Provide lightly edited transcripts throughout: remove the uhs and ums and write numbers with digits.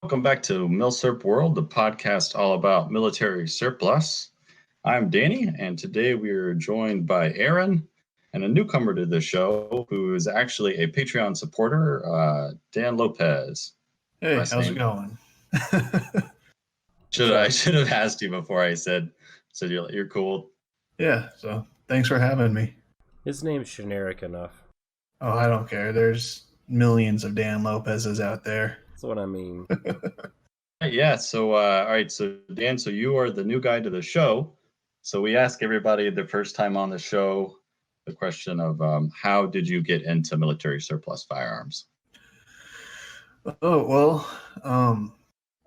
Welcome back to Milsurp World, the podcast all about military surplus. I'm Danny, and today we are joined by Aaron and a newcomer to the show who is actually a Patreon supporter, Dan Lopez. Hey, Last how's name. it going? I should have asked you before I said you're cool. Yeah, so thanks for having me. His name's generic enough. Oh, I don't care. There's millions of Dan Lopez's out there. That's what I mean. Yeah, so all right, so Dan, so you are the new guy to the show. So we ask everybody the first time on the show the question of how did you get into military surplus firearms? Oh, well,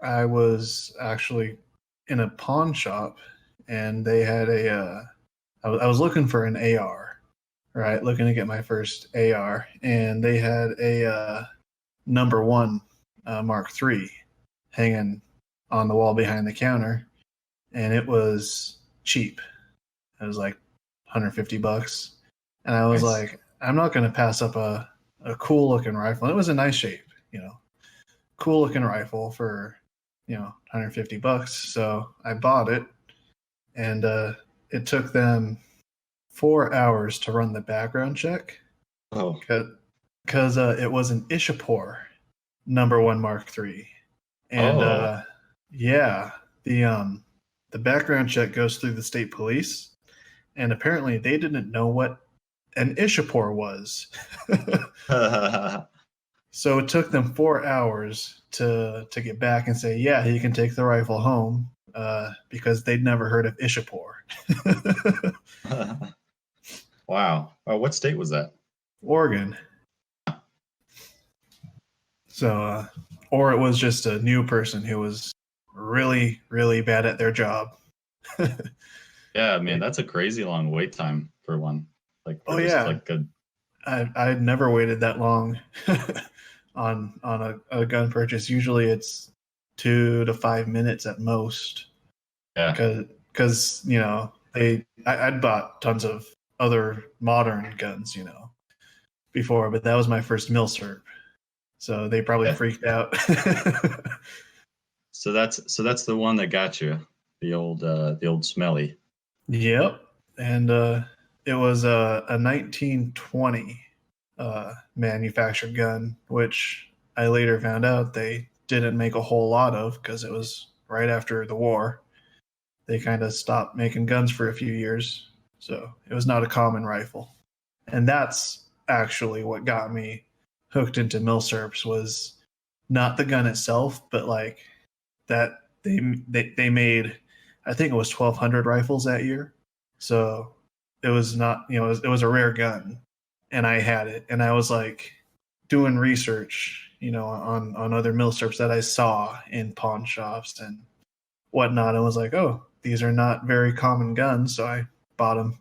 I was actually in a pawn shop and they had I was looking for an AR, right? Looking to get my first AR, and they had a number one Mark III hanging on the wall behind the counter, and it was cheap. It was like $150, and I was like, I'm not going to pass up a cool looking rifle. And it was in nice shape, cool looking rifle for $150. So I bought it, and it took them 4 hours to run the background check. Oh, because it was an Ishapore number one Mark III. And the background check goes through the state police, and apparently they didn't know what an Ishapore was. So it took them 4 hours to get back and say, yeah, you can take the rifle home, because they'd never heard of Ishapore. Wow. What state was that? Oregon. So, or it was just a new person who was really, really bad at their job. Yeah, man, that's a crazy long wait time for one. I'd never waited that long on a gun purchase. Usually it's 2 to 5 minutes at most. Yeah. Because I'd bought tons of other modern guns, before, but that was my first Milsurp. So they probably freaked out. So that's the one that got you, the old smelly. Yep, and it was a 1920 manufactured gun, which I later found out they didn't make a whole lot of because it was right after the war. They kind of stopped making guns for a few years, so it was not a common rifle. And that's actually what got me hooked into Milsurps, was not the gun itself, but like that they made, I think it was 1,200 rifles that year. So it was not, it was a rare gun, and I had it, and I was like doing research, on other Milsurps that I saw in pawn shops and whatnot, and was like, oh, these are not very common guns, so I bought them.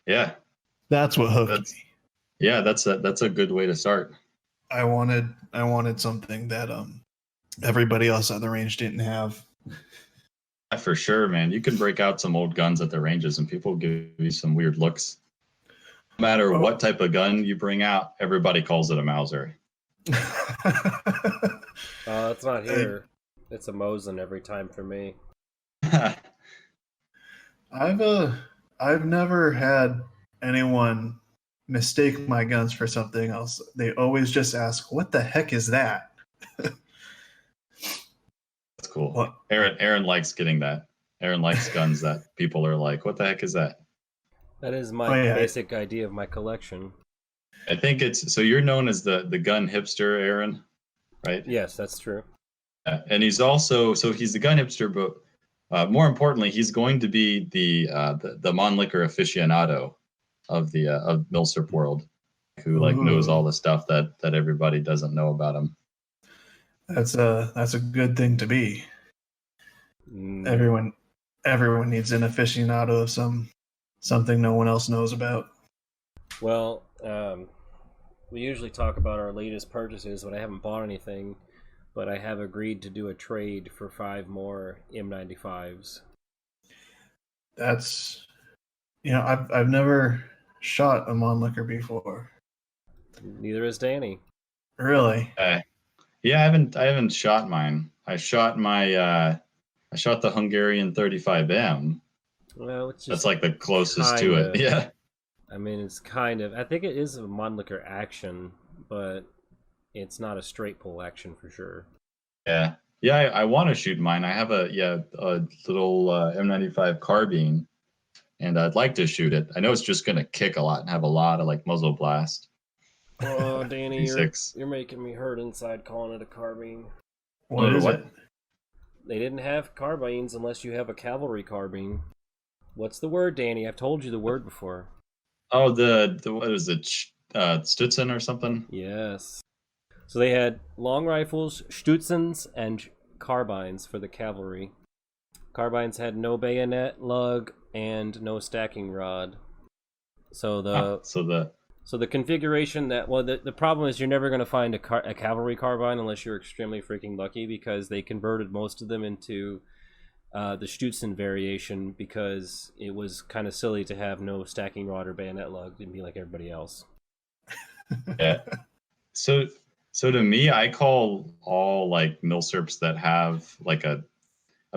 Yeah, that's what hooked me. Yeah, that's a good way to start. I wanted something that everybody else at the range didn't have. Yeah, for sure, man. You can break out some old guns at the ranges and people give you some weird looks. No matter what type of gun you bring out, everybody calls it a Mauser. It's not here. It's a Mosin every time for me. I've never had anyone mistake my guns for something else. They always just ask, "What the heck is that?" That's cool. What? Aaron likes getting that. Aaron likes guns that people are like, "What the heck is that?" That is my basic idea of my collection. I think so you're known as the gun hipster, Aaron, right? Yes, that's true. And he's also, he's the gun hipster, but more importantly, he's going to be the Mannlicher aficionado of Milsurp world, who knows all the stuff that everybody doesn't know about him. That's a good thing to be. Everyone needs an aficionado of something no one else knows about. Well, we usually talk about our latest purchases, but I haven't bought anything. But I have agreed to do a trade for 5 more M95s. That's, I've never shot a Mannlicher before. Neither has Danny. Really? Yeah, I haven't shot mine. I shot the Hungarian 35M. Well, it's That's just like the closest to kind it. of. Yeah. I mean, it's kind of. I think it is a Mannlicher action, but it's not a straight pull action for sure. Yeah. Yeah, I want to shoot mine. I have a little M95 carbine, and I'd like to shoot it. I know it's just gonna kick a lot and have a lot of like muzzle blast. Oh, Danny, you're 36. you're making me hurt inside calling it a carbine. What is What? it? They didn't have carbines unless you have a cavalry carbine. What's the word, Danny? I've told you the word before. Oh, the what is it? Stutzen or something? Yes. So they had long rifles, Stutzens, and carbines for the cavalry. Carbines had no bayonet, lug, and no stacking rod. So the configuration the problem is you're never going to find a cavalry carbine unless you're extremely freaking lucky, because they converted most of them into the Stutzen variation because it was kind of silly to have no stacking rod or bayonet lug and be like everybody else. Yeah. So to me, I call all like Milsurps that have like a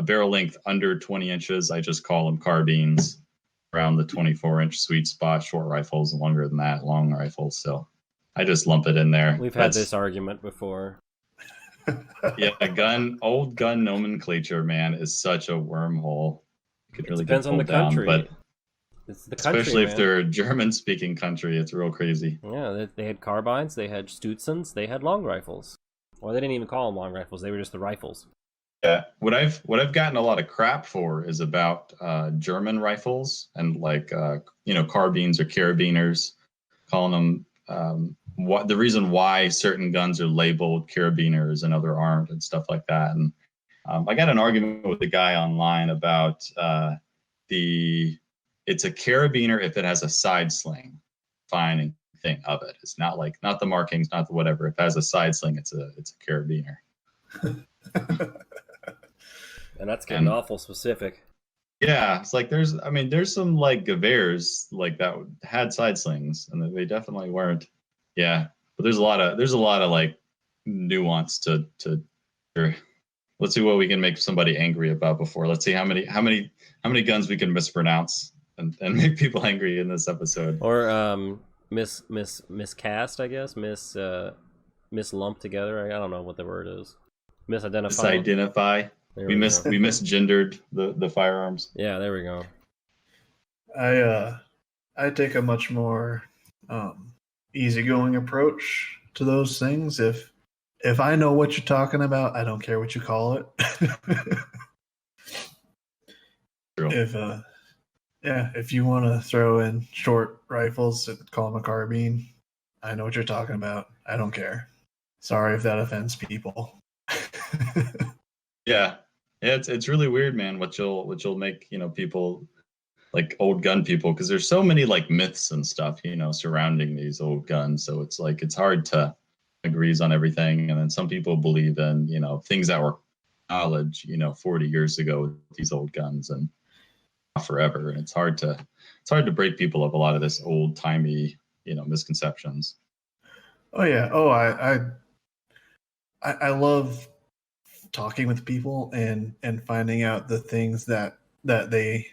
barrel length under 20 inches. I just call them carbines. Around the 24-inch sweet spot, short rifles, longer than that, long rifles. So I just lump it in there. We've had this argument before. Yeah, old gun nomenclature, man, is such a wormhole. It could really Depends get on the pulled down, country. but It's the country, especially if man. they're a German-speaking country, it's real crazy. Yeah, they had carbines, they had Stutzens, they had long rifles. Or they didn't even call them long rifles; they were just the rifles. Yeah, what I've gotten a lot of crap for is about German rifles and like carbines or carabiners, calling them what the reason why certain guns are labeled carabiners and other armed and stuff like that. And I got an argument with a guy online about it's a carabiner if it has a side sling. Fine thing of it. It's not the markings, not the whatever. If it has a side sling, it's a carabiner. And that's getting awful specific. Yeah, it's like there's some like Gewehrs like that had side slings, and they definitely weren't. Yeah, but there's a lot of like nuance to. Let's see what we can make somebody angry about before. Let's see how many guns we can mispronounce and make people angry in this episode. Or miscast, I guess. Mislumped together. I don't know what the word is. Misidentify. Misidentify. We misgendered the firearms. Yeah, there we go. I take a much more easygoing approach to those things. If I know what you're talking about, I don't care what you call it. True. If you want to throw in short rifles and call them a carbine, I know what you're talking about. I don't care. Sorry if that offends people. Yeah, it's really weird, man. What you'll make people like old gun people, because there's so many like myths and stuff surrounding these old guns. So it's like it's hard to agrees on everything, and then some people believe in things that were knowledge 40 years ago with these old guns and forever, and it's hard to break people of a lot of this old timey misconceptions. Oh yeah. I love talking with people and finding out the things that they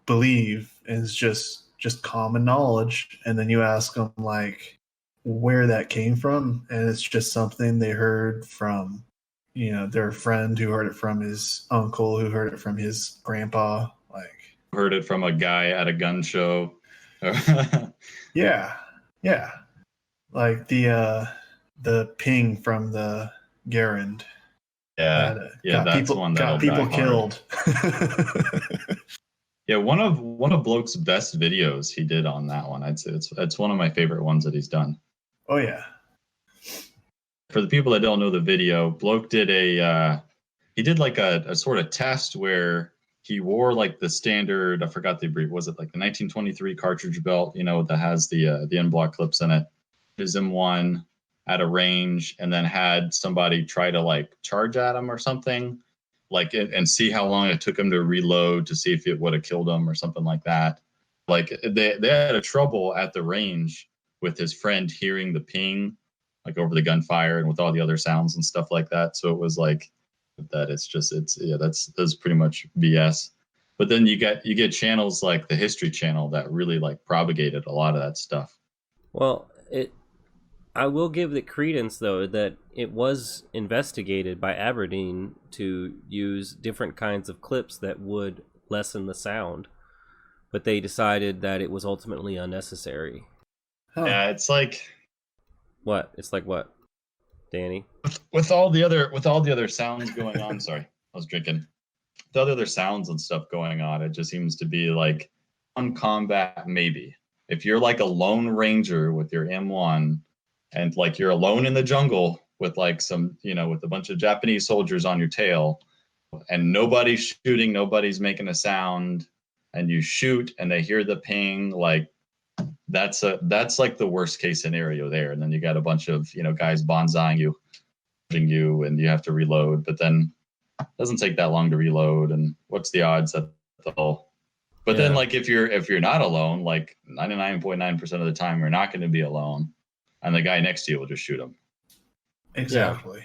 believe is just common knowledge, and then you ask them like where that came from, and it's just something they heard from their friend who heard it from his uncle who heard it from his grandpa, like heard it from a guy at a gun show. yeah like the ping from the Garand. Got people killed. Yeah, one of Bloke's best videos he did on that one. I'd say it's one of my favorite ones that he's done. Oh yeah. For the people that don't know the video, Bloke did he did like a sort of test where he wore like the standard, I forgot the brief, was it like the 1923 cartridge belt, that has the end block clips in it, his M1 at a range, and then had somebody try to like charge at him or something, like and see how long it took him to reload to see if it would have killed him or something like that. Like they had a trouble at the range with his friend hearing the ping like over the gunfire and with all the other sounds and stuff like that. So it was like that. That's pretty much BS. But then you get channels like the History Channel that really like propagated a lot of that stuff. Well, I will give it credence, though, that it was investigated by Aberdeen to use different kinds of clips that would lessen the sound, but they decided that it was ultimately unnecessary. Huh. Yeah, it's like what? It's like what, Danny? With all the other sounds going on. Sorry, I was drinking. With all the other sounds and stuff going on, it just seems to be like on combat maybe. If you're like a lone ranger with your M1 and like you're alone in the jungle with like some, with a bunch of Japanese soldiers on your tail and nobody's shooting, nobody's making a sound, and you shoot and they hear the ping, like that's like the worst case scenario there. And then you got a bunch of, guys bonsaiing you, and you have to reload, but then it doesn't take that long to reload. And what's the odds that they'll, but then like if you're not alone, like 99.9% of the time you're not going to be alone, and the guy next to you will just shoot him. Exactly.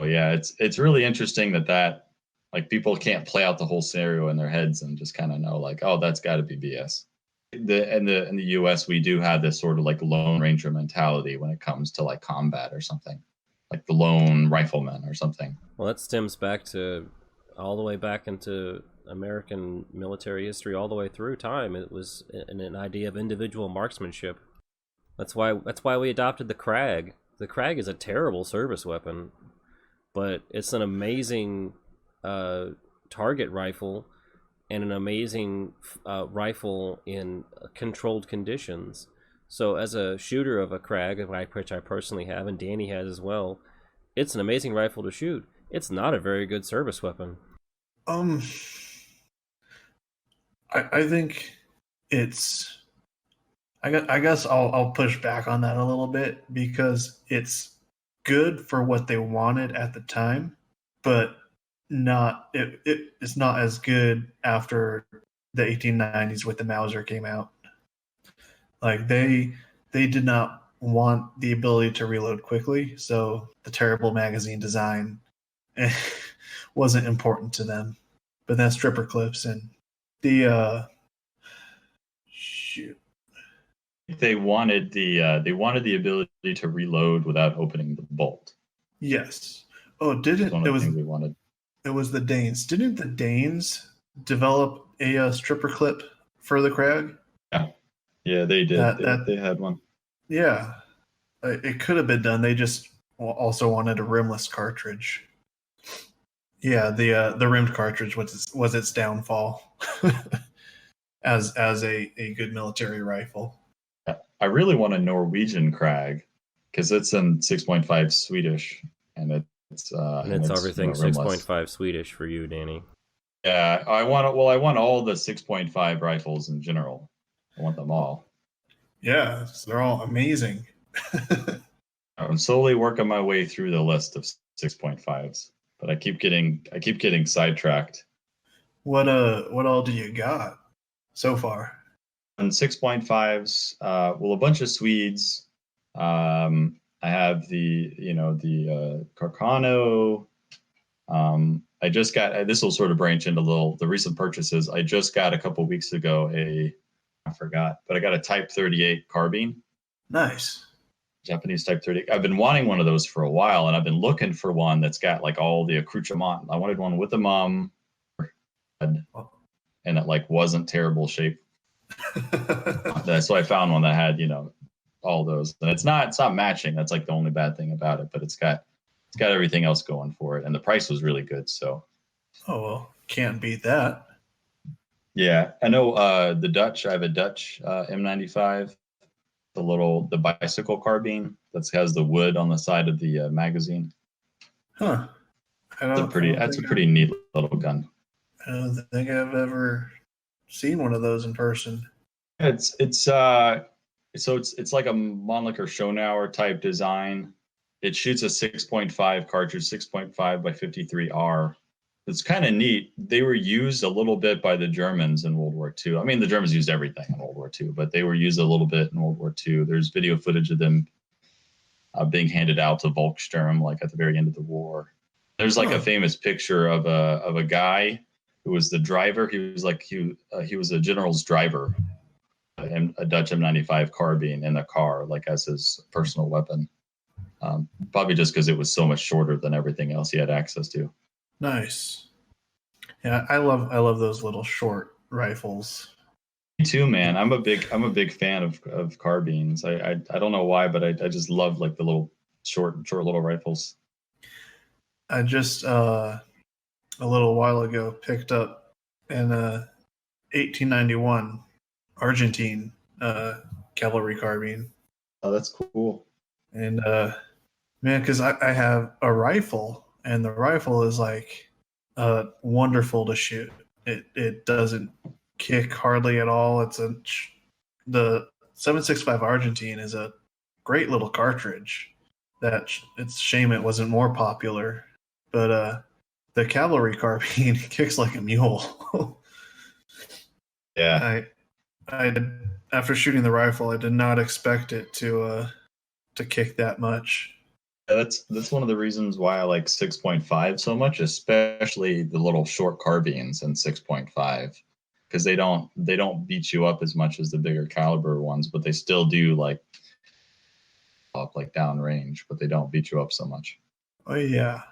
So yeah, it's really interesting that like people can't play out the whole scenario in their heads and just kind of know like, oh, that's got to be BS. In the US, we do have this sort of like Lone Ranger mentality when it comes to like combat or something, like the lone rifleman or something. Well, that stems back to all the way back into American military history, all the way through time. It was an idea of individual marksmanship. That's why we adopted the Krag. The Krag is a terrible service weapon, but it's an amazing target rifle and an amazing rifle in controlled conditions. So as a shooter of a Krag, which I personally have and Danny has as well, it's an amazing rifle to shoot. It's not a very good service weapon. I think it's... I guess I'll push back on that a little bit, because it's good for what they wanted at the time, but it's not as good after the 1890s with the Mauser came out. Like they did not want the ability to reload quickly, so the terrible magazine design wasn't important to them. But then stripper clips and the shoot. They wanted the ability to reload without opening the bolt. Yes. Oh, it was the Danes. Didn't the Danes develop a stripper clip for the Krag? Yeah, they did. They had one. Yeah, it could have been done. They just also wanted a rimless cartridge. Yeah, the rimmed cartridge was its downfall as a good military rifle. I really want a Norwegian Krag because it's in 6.5 Swedish, and it's everything 6.5 Swedish for you, Danny. Yeah, I want all the 6.5 rifles in general. I want them all. Yeah, they're all amazing. I'm slowly working my way through the list of 6.5s, but I keep getting sidetracked. What all do you got so far? On 6.5s, a bunch of Swedes. I have the Carcano. I just got, this will sort of branch into the recent purchases. I just got a couple weeks ago I forgot, but I got a Type 38 carbine. Nice. Japanese Type 38. I've been wanting one of those for a while, and I've been looking for one that's got like all the accoutrement. I wanted one with a mum, and it like wasn't terrible shape. So I found one that had, all those, and it's not matching. That's like the only bad thing about it, but it's got everything else going for it, and the price was really good. So, oh well, can't beat that. Yeah, I know the Dutch. I have a Dutch M95, the bicycle carbine that has the wood on the side of the magazine. Huh. That's a pretty neat little gun. I don't think I've ever seen one of those in person. It's like a Mannlicher Schonauer type design. It shoots a 6.5 cartridge, 6.5 by 53R. It's kind of neat. They were used a little bit by the Germans in World War II. I mean, the Germans used everything in World War II, but they were used a little bit in World War II. There's video footage of them being handed out to Volkssturm, like at the very end of the war. There's like a famous picture of a guy who was the driver. He was a general's driver, and a Dutch M95 carbine in the car, like as his personal weapon. Probably just because it was so much shorter than everything else he had access to. Nice. Yeah, I love those little short rifles. Me too, man. I'm a big fan of carbines. I don't know why, but I just love like the little short little rifles. I just a little while ago picked up an 1891 Argentine cavalry carbine. Oh, that's cool. And man, because I have a rifle, and the rifle is like wonderful to shoot. It doesn't kick hardly at all. The 7.65 Argentine is a great little cartridge. That it's a shame it wasn't more popular, but the cavalry carbine kicks like a mule. Yeah. I after shooting the rifle, I did not expect it to kick that much. Yeah, that's one of the reasons why I like 6.5 so much, especially the little short carbines in 6.5, because they don't beat you up as much as the bigger caliber ones, but they still do like up like down range, but they don't beat you up so much. Oh yeah.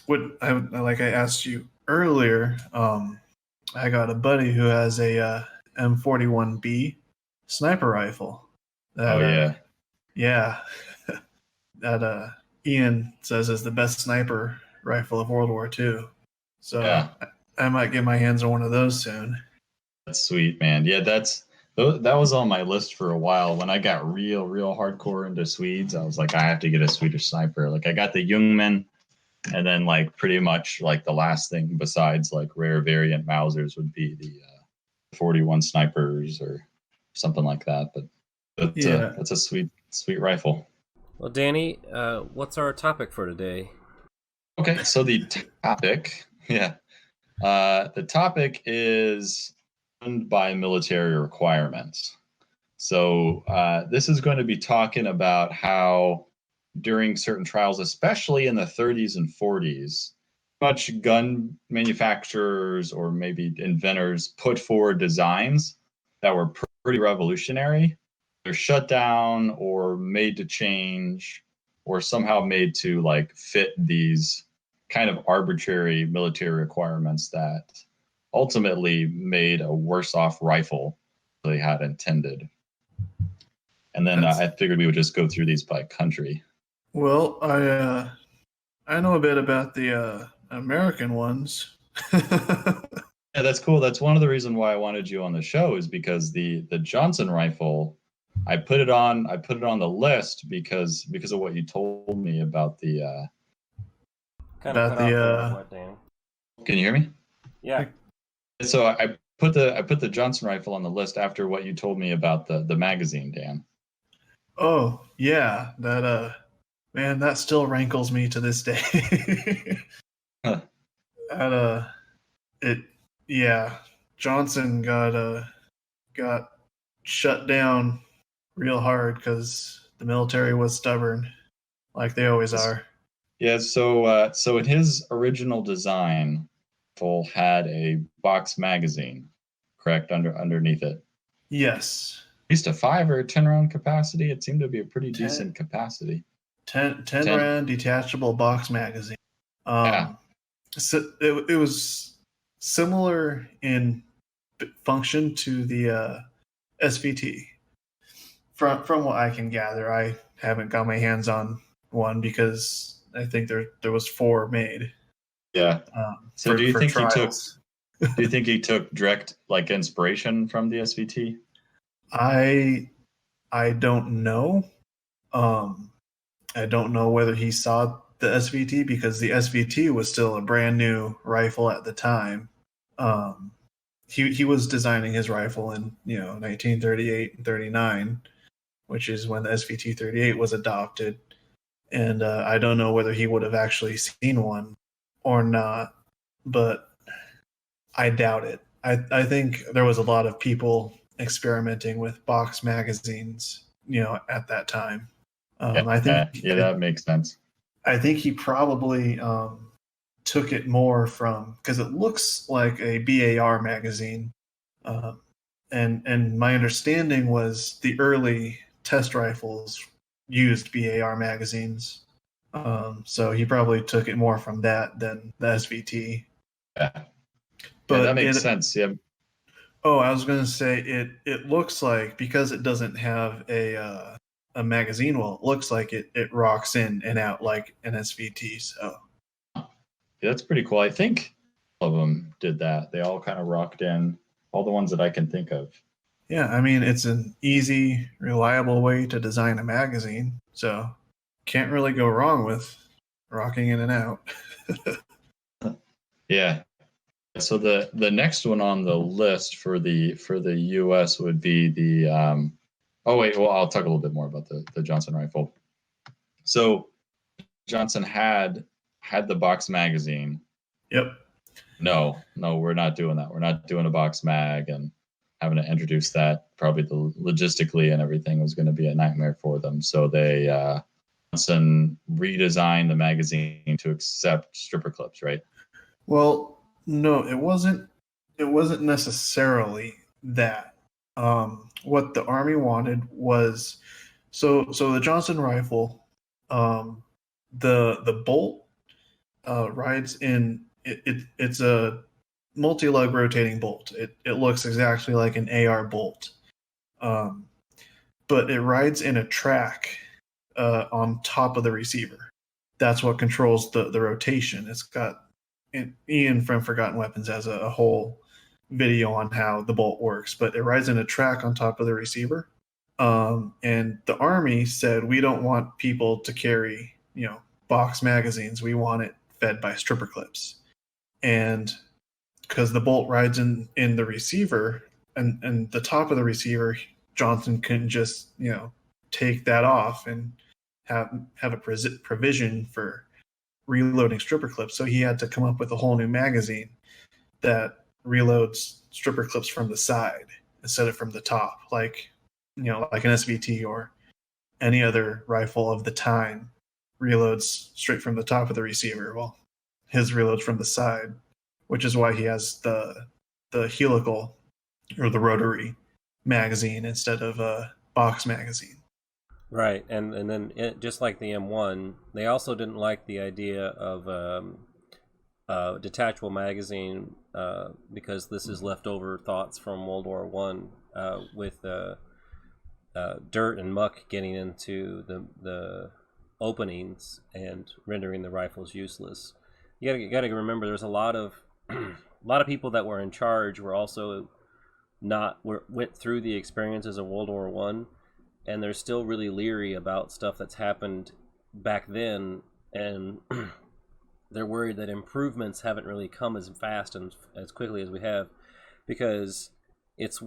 Like I asked you earlier, I got a buddy who has a M41B sniper rifle. Yeah. That Ian says is the best sniper rifle of World War II. So yeah. I might get my hands on one of those soon. That's sweet, man. Yeah, that was on my list for a while. When I got real hardcore into Swedes, I was like, I have to get a Swedish sniper. Like I got the Ljungman, and then like pretty much like the last thing besides like rare variant Mausers would be the 41 snipers or something like that. But that's a sweet rifle. Well, Danny, what's our topic for today? Okay, so the topic is owned by military requirements. So this is going to be talking about how during certain trials, especially in the 30s and 40s, much gun manufacturers or maybe inventors put forward designs that were pretty revolutionary. They're shut down or made to change or somehow made to like fit these kind of arbitrary military requirements that ultimately made a worse off rifle than they had intended. And then I figured we would just go through these by country. Well, I know a bit about the American ones. Yeah, that's cool. That's one of the reasons why I wanted you on the show, is because the Johnson rifle, I put it on the list because of what you told me about the Can you hear me? Yeah. So I put the Johnson rifle on the list after what you told me about the magazine, Dan. Oh, yeah, that man, that still rankles me to this day. Huh. Johnson got shut down real hard because the military was stubborn, like they always are. Yeah, so in his original design, rifle had a box magazine, correct, underneath it. Yes. At least a 5 or 10 round capacity. It seemed to be a pretty decent capacity. 10 round detachable box magazine. So it was similar in function to the SVT. From what I can gather, I haven't got my hands on one because I think there was 4 made. Yeah. So do you think trials. he took direct like inspiration from the SVT? I don't know. I don't know whether he saw the SVT because the SVT was still a brand new rifle at the time. He was designing his rifle in 1938 and 39, which is when the SVT 38 was adopted. And I don't know whether he would have actually seen one or not, but I doubt it. I think there was a lot of people experimenting with box magazines, at that time. I think yeah, that makes sense. I think he probably took it more from, because it looks like a BAR magazine, and my understanding was the early test rifles used BAR magazines, so he probably took it more from that than the SVT. Yeah, But that makes sense. Yeah. Oh, I was going to say it looks like, because it doesn't have a magazine well, it looks like it rocks in and out like an SVT. So Yeah, that's pretty cool. I think all of them did that. They all kind of rocked in, all the ones that I can think of. yeah, I mean, it's an easy, reliable way to design a magazine. So can't really go wrong with rocking in and out. Yeah. So the next one on the list for the US would be the oh wait, well I'll talk a little bit more about the Johnson rifle. So Johnson had the box magazine. Yep. No, we're not doing that. We're not doing a box mag, and having to introduce that, probably logistically and everything, was going to be a nightmare for them. So they Johnson redesigned the magazine to accept stripper clips, right? Well, no, it wasn't. It wasn't necessarily that. What the Army wanted was, so the Johnson rifle, the bolt rides in. It's a multi-lug rotating bolt. It looks exactly like an AR bolt, but it rides in a track on top of the receiver. That's what controls the rotation. It's got, Ian from Forgotten Weapons has a whole video on how the bolt works, but it rides in a track on top of the receiver. And the Army said, we don't want people to carry, box magazines. We want it fed by stripper clips. And because the bolt rides in the receiver and the top of the receiver, Johnson couldn't just, take that off and have a provision for reloading stripper clips. So he had to come up with a whole new magazine that reloads stripper clips from the side instead of from the top, like an SVT or any other rifle of the time reloads straight from the top of the receiver. Well, his reloads from the side, which is why he has the helical or the rotary magazine instead of a box magazine. Right, and then just like the M1, they also didn't like the idea of a detachable magazine because this is leftover thoughts from World War One with dirt and muck getting into the openings and rendering the rifles useless. You gotta remember, there's a lot of people that were in charge were also went through the experiences of World War One, and they're still really leery about stuff that's happened back then, and they're worried that improvements haven't really come as fast and as quickly as we have, because it's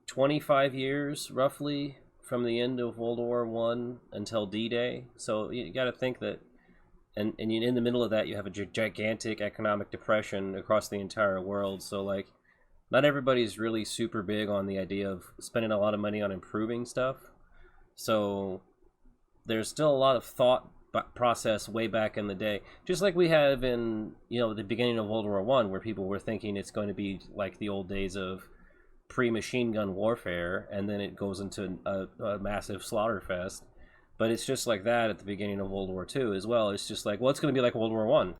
25 years roughly from the end of World War One until D-Day. So you got to think that, and in the middle of that you have a gigantic economic depression across the entire world. So like, not everybody's really super big on the idea of spending a lot of money on improving stuff. So there's still a lot of thought process way back in the day, just like we have in the beginning of World War One, where people were thinking it's going to be like the old days of pre-machine gun warfare, and then it goes into a massive slaughter fest. But it's just like that at the beginning of World War Two as well. It's just like, well, it's going to be like World War One.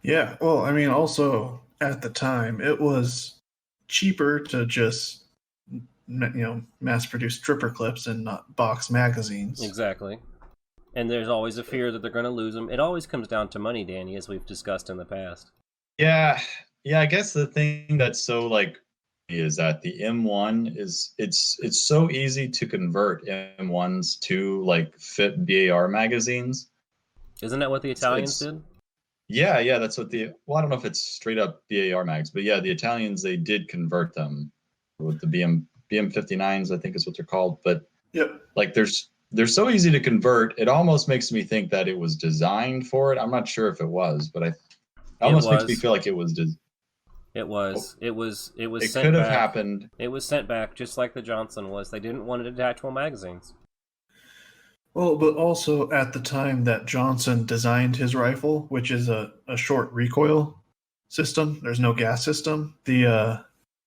Yeah, well, I mean, also at the time it was cheaper to just mass produce stripper clips and not box magazines. Exactly. And there's always a fear that they're going to lose them. It always comes down to money, Danny, as we've discussed in the past. Yeah, I guess the thing that's so is that the M1 it's so easy to convert M1s to fit BAR magazines. Isn't that what the Italians did? Yeah, that's what I don't know if it's straight up BAR mags, but yeah, the Italians, they did convert them with the BM59s, I think is what they're called. But yep, they're so easy to convert. It almost makes me think that it was designed for it. I'm not sure if it was, but it almost makes me feel like it was. It was. It It could have happened. It was sent back just like the Johnson was. They didn't want detachable magazines. Well, but also at the time that Johnson designed his rifle, which is a short recoil system, there's no gas system. The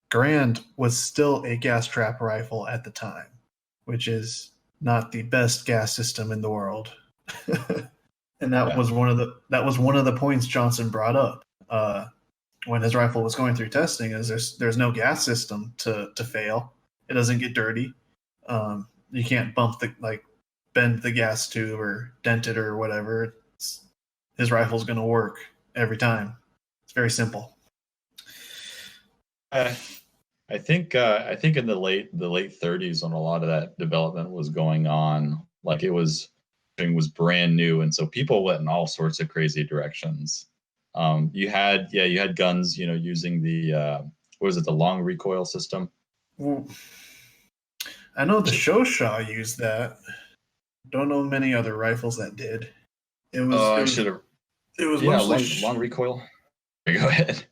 Grand was still a gas trap rifle at the time, which is not the best gas system in the world. And that was one of the points Johnson brought up when his rifle was going through testing. Is there's no gas system to fail. It doesn't get dirty. You can't bend the gas tube or dent it or whatever. His rifle's going to work every time. It's very simple. I think in the late 30s when a lot of that development was going on, like it was brand new, and so people went in all sorts of crazy directions. You had guns, using the what was it, the long recoil system. Well, I know the Shoshaw used that. Don't know many other rifles that did. It was. I should have. It was mostly long recoil. Go ahead.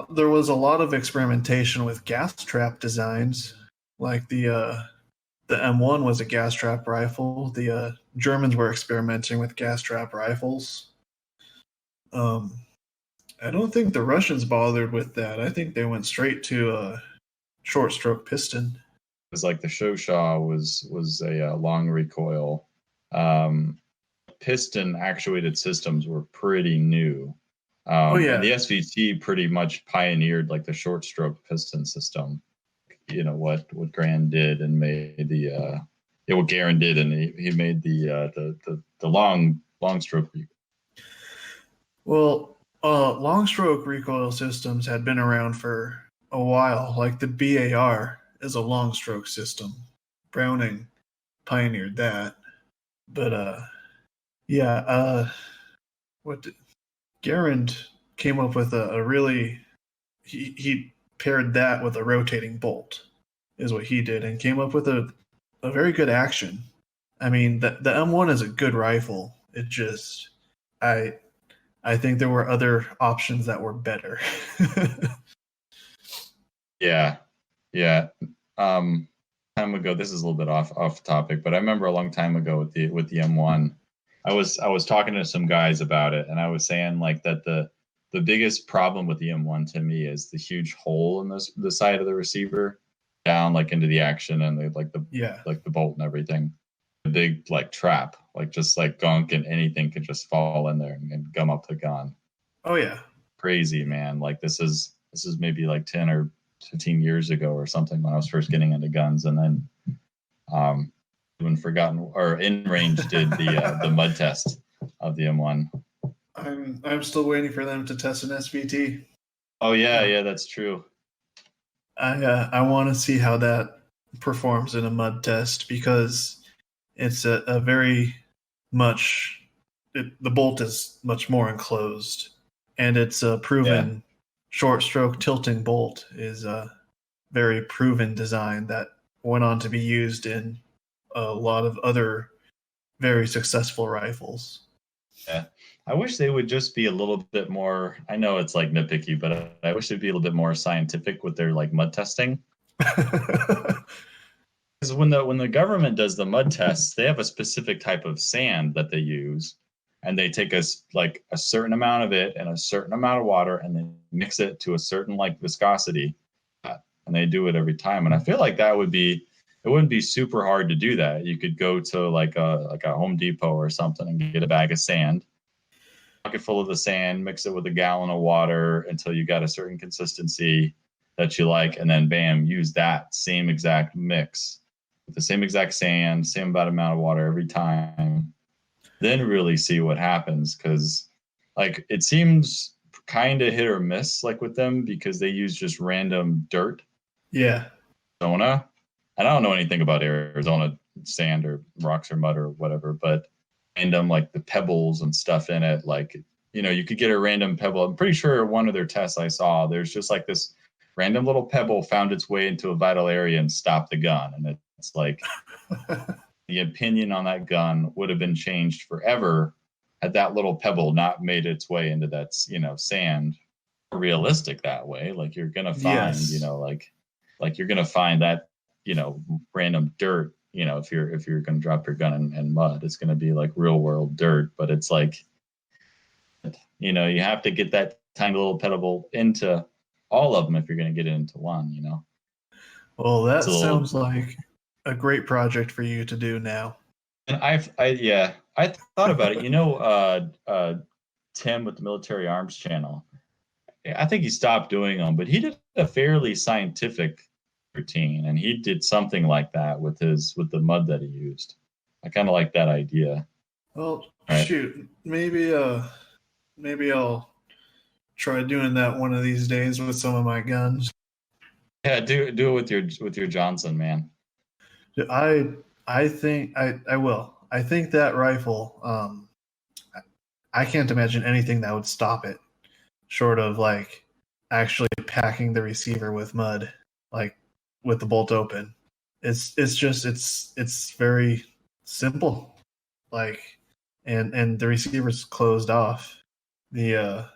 There was a lot of experimentation with gas trap designs, like the M1 was a gas trap rifle. The Germans were experimenting with gas trap rifles. I don't think the Russians bothered with that. I think they went straight to a short stroke piston. It was like the Shoshaw was a long recoil. Piston actuated systems were pretty new. And the SVT pretty much pioneered like the short stroke piston system. What Grand did and made what Garand did, and he made the long stroke. Well, long stroke recoil systems had been around for a while. Like the BAR is a long stroke system. Browning pioneered that. But Garand came up with a really he paired that with a rotating bolt is what he did, and came up with a very good action. I mean, the M1 is a good rifle. It just I think there were other options that were better. Yeah. Time ago, this is a little bit off topic, but I remember a long time ago with the M1, I was talking to some guys about it, and I was saying like that the biggest problem with the M1 to me is the huge hole in the side of the receiver down like into the action, and the bolt and everything. A big like trap, like just like gunk, and anything could just fall in there and gum up the gun. Oh yeah. Crazy, man. Like this is maybe like 10 or 15 years ago or something when I was first getting into guns, and then when Forgotten or In Range did the mud test of the M1. I'm still waiting for them to test an SVT. Oh yeah, that's true. I want to see how that performs in a mud test, because it's a very much the bolt is much more enclosed, and it's a proven short stroke tilting bolt is a very proven design that went on to be used in a lot of other very successful rifles. Yeah. I wish they would just be a little bit more, I know it's like nitpicky, but I wish they'd be a little bit more scientific with their like mud testing. Because when the government does the mud tests, they have a specific type of sand that they use, and they take a certain amount of it and a certain amount of water, and they mix it to a certain like viscosity, and they do it every time. And I feel like it wouldn't be super hard to do that. You could go to like a Home Depot or something and get a bag of sand, bucket full of the sand, mix it with a gallon of water until you got a certain consistency that you like, and then bam, use that same exact mix with the same exact sand, same amount of water every time. Then really see what happens, because like it seems kind of hit or miss like with them, because they use just random dirt. Yeah. Arizona. And I don't know anything about Arizona sand or rocks or mud or whatever, but random like the pebbles and stuff in it, like you could get a random pebble. I'm pretty sure one of their tests I saw, there's just like this random little pebble found its way into a vital area and stopped the gun, and it's like the opinion on that gun would have been changed forever had that little pebble not made its way into that sand. Realistic that way, like you're gonna find like you're gonna find that random dirt you know, if you're going to drop your gun in mud, it's going to be like real world dirt. But it's like, you know, you have to get that tiny little pebble into all of them if you're going to get it into one. You know. Well, that It's a little. sounds like a great project for you to do now. And I thought about it. You know, Tim with the Military Arms Channel. I think he stopped doing them, but he did a fairly scientific routine, and he did something like that with the mud that he used. I kind of like that idea. Well, Right. shoot, maybe I'll try doing that one of these days with some of my guns. Yeah, do it with your Johnson, man. I think I will. I think that rifle. I can't imagine anything that would stop it, short of like actually packing the receiver with mud, like with the bolt open. It's very simple, like, and the receiver's closed off. The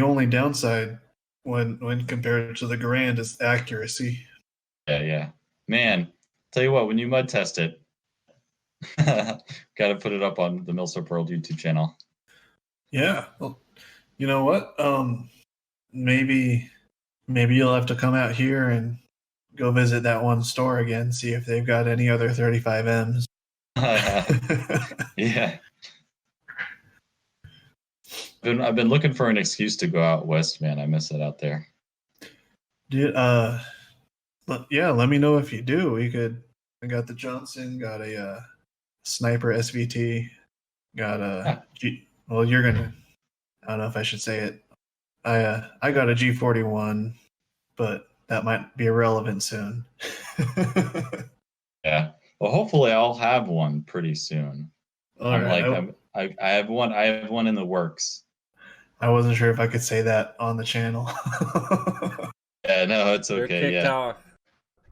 only downside when compared to the Garand is accuracy. Yeah. Man, tell you what, when you mud test it, got to put it up on the Milsurp World YouTube channel. Yeah. Well, you know what? Maybe you'll have to come out here and go visit that one store again, see if they've got any other 35Ms. Yeah. I've been looking for an excuse to go out west, man. I miss it out there. Dude, yeah, let me know if you do. I got the Johnson, got a sniper SVT, got a well, you're gonna, I don't know if I should say it. I got a G41, but that might be irrelevant soon. Yeah. Well, hopefully I'll have one pretty soon. I have one in the works. I wasn't sure if I could say that on the channel. Yeah, no, it's okay. You're kicked yeah. off.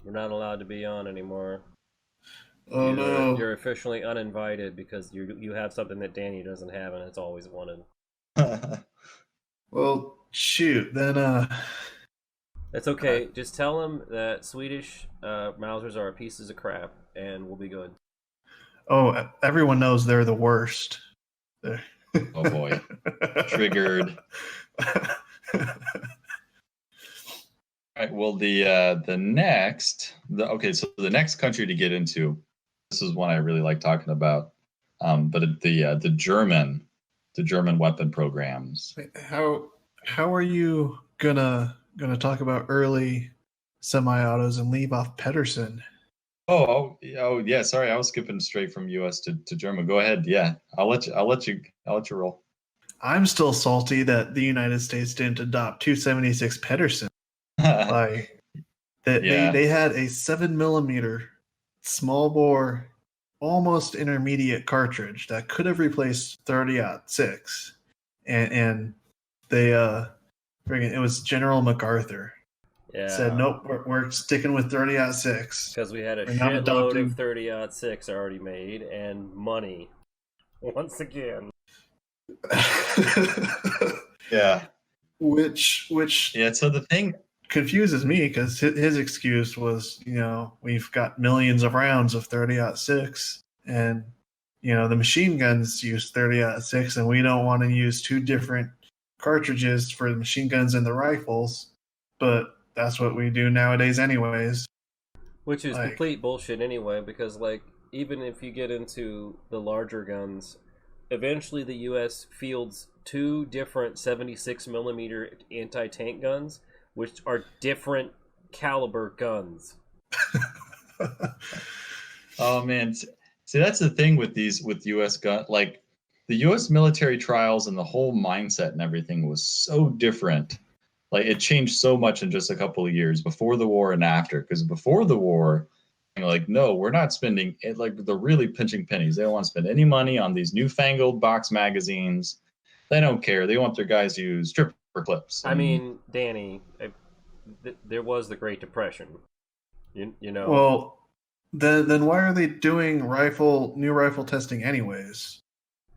You're not allowed to be on anymore. Oh no! You're officially uninvited because you have something that Danny doesn't have, and it's always wanted. Well, shoot. Then It's okay. Just tell him that Swedish Mausers are pieces of crap, and we'll be good. Oh, everyone knows they're the worst. Oh boy, triggered. All right. Well, the next country to get into. This is one I really like talking about. But the German weapon programs. How are you gonna talk about early semi-autos and leave off Peterson? Oh yeah. Sorry, I was skipping straight from U.S. to German. Go ahead. Yeah, I'll let you roll. I'm still salty that the United States didn't adopt 276 Peterson. Like they had a 7mm small bore, almost intermediate cartridge that could have replaced 30-06, and they it was General MacArthur. Yeah. Said nope, we're sticking with 30-06 because we had a shitload of 30-06 already made and money. Once again. Yeah. Which yeah. So the thing confuses me because his excuse was, we've got millions of rounds of 30-06, and the machine guns use 30-06, and we don't want to use two different cartridges for the machine guns and the rifles, but that's what we do nowadays anyways. Which is complete bullshit anyway, because even if you get into the larger guns, eventually the US fields two different 76mm anti-tank guns, which are different caliber guns. Oh man, see that's the thing with U.S. gun, like the U.S. military trials and the whole mindset and everything was so different. Like it changed so much in just a couple of years before the war and after. Because before the war, no, we're not spending it. Like they're really pinching pennies. They don't want to spend any money on these newfangled box magazines. They don't care. They want their guys to use stripper clips. I mean, Danny, there was the Great Depression. You know. Well, then why are they doing new rifle testing anyways?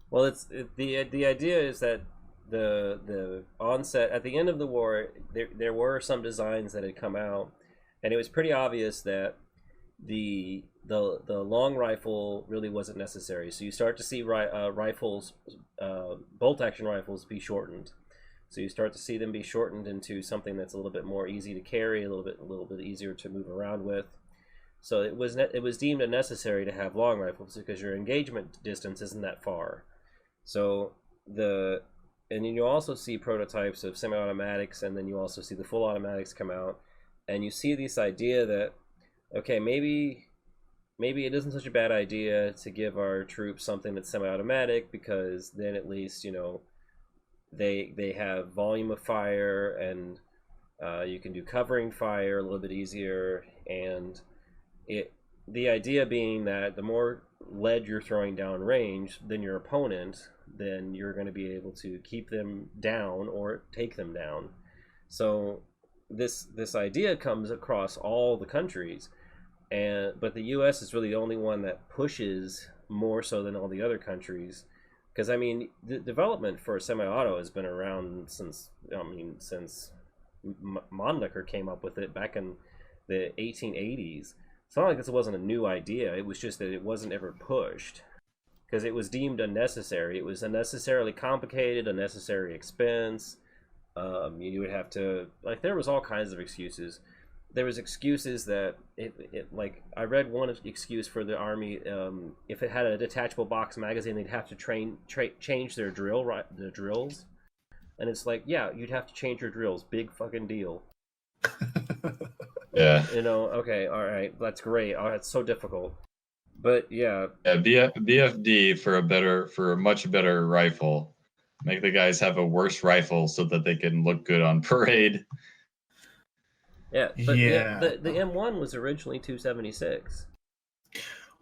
Well, the idea is that the onset at the end of the war, there were some designs that had come out, and it was pretty obvious that the the long rifle really wasn't necessary. So you start to see rifles, bolt action rifles, be shortened. So you start to see them be shortened into something that's a little bit more easy to carry, a little bit easier to move around with. So it was deemed unnecessary to have long rifles because your engagement distance isn't that far. So and then you also see prototypes of semi-automatics, and then you also see the full automatics come out, and you see this idea that, okay, maybe it isn't such a bad idea to give our troops something that's semi-automatic, because then at least, they have volume of fire, and you can do covering fire a little bit easier. And the idea being that the more lead you're throwing down range than your opponent, then you're going to be able to keep them down or take them down. So this idea comes across all the countries, but the U.S. is really the only one that pushes more so than all the other countries. Because the development for semi-auto has been around since Mannlicher came up with it back in the 1880s. It's not like this wasn't a new idea. It was just that it wasn't ever pushed because it was deemed unnecessary. It was unnecessarily complicated, unnecessary expense. You would have to, there was all kinds of excuses. There was excuses that I read one excuse for the Army. If it had a detachable box magazine, they'd have to change their drills, and it's like, yeah, you'd have to change your drills. Big fucking deal. Yeah. Okay, all right, that's great. Oh, it's so difficult, but yeah. BFD for a much better rifle. Make the guys have a worse rifle so that they can look good on parade. Yeah, but yeah. The M1 was originally 276.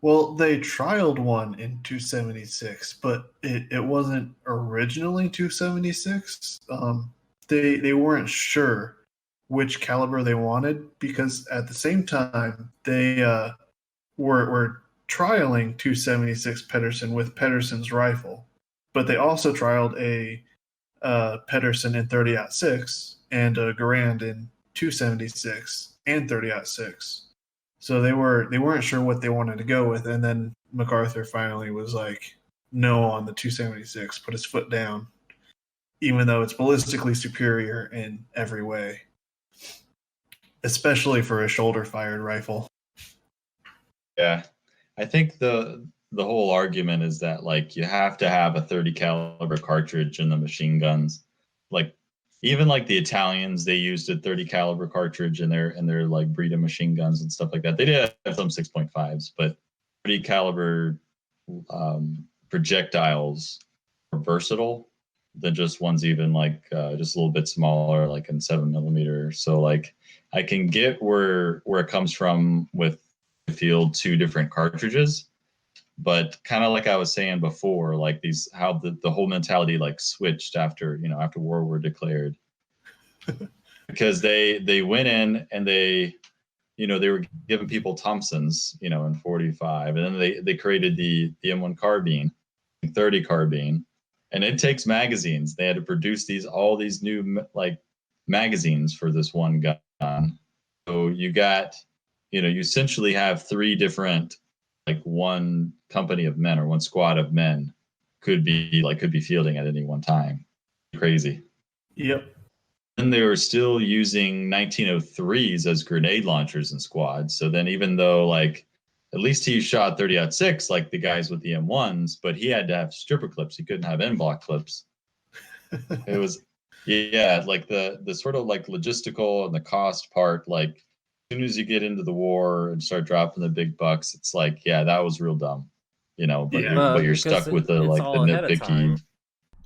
Well, they trialed one in 276, but it wasn't originally 276. They weren't sure which caliber they wanted, because at the same time they were trialing 276 Peterson with Peterson's rifle, but they also trialed a Peterson in 30-06 and a Garand in 276 and 30-06. So they weren't sure what they wanted to go with, and then MacArthur finally was like, no on the 276, put his foot down, even though it's ballistically superior in every way, especially for a shoulder-fired rifle. Yeah, I think the whole argument is that you have to have a 30 caliber cartridge in the machine guns. Even the Italians, they used a 30 caliber cartridge in their Breda machine guns and stuff like that. They did have some 6.5s, but 30 caliber projectiles are versatile than just ones even just a little bit smaller, in 7mm. So I can get where it comes from with the field 2 different cartridges, but kind of like I was saying before, how the whole mentality switched after war were declared, because they went in and they were giving people Thompsons in 45, and then they created the M1 carbine, 30 carbine, and it takes magazines. They had to produce all these new magazines for this one gun. So you got you essentially have 3 different one company of men or one squad of men could be fielding at any one time. Crazy. Yep. And they were still using 1903s as grenade launchers in squads. So then, even though at least he shot 30-06 like the guys with the M1s, but he had to have stripper clips. He couldn't have end block clips. It was the sort of logistical and the cost part. As soon as you get into the war and start dropping the big bucks, it's that was real dumb, but you're stuck with the nitpicky.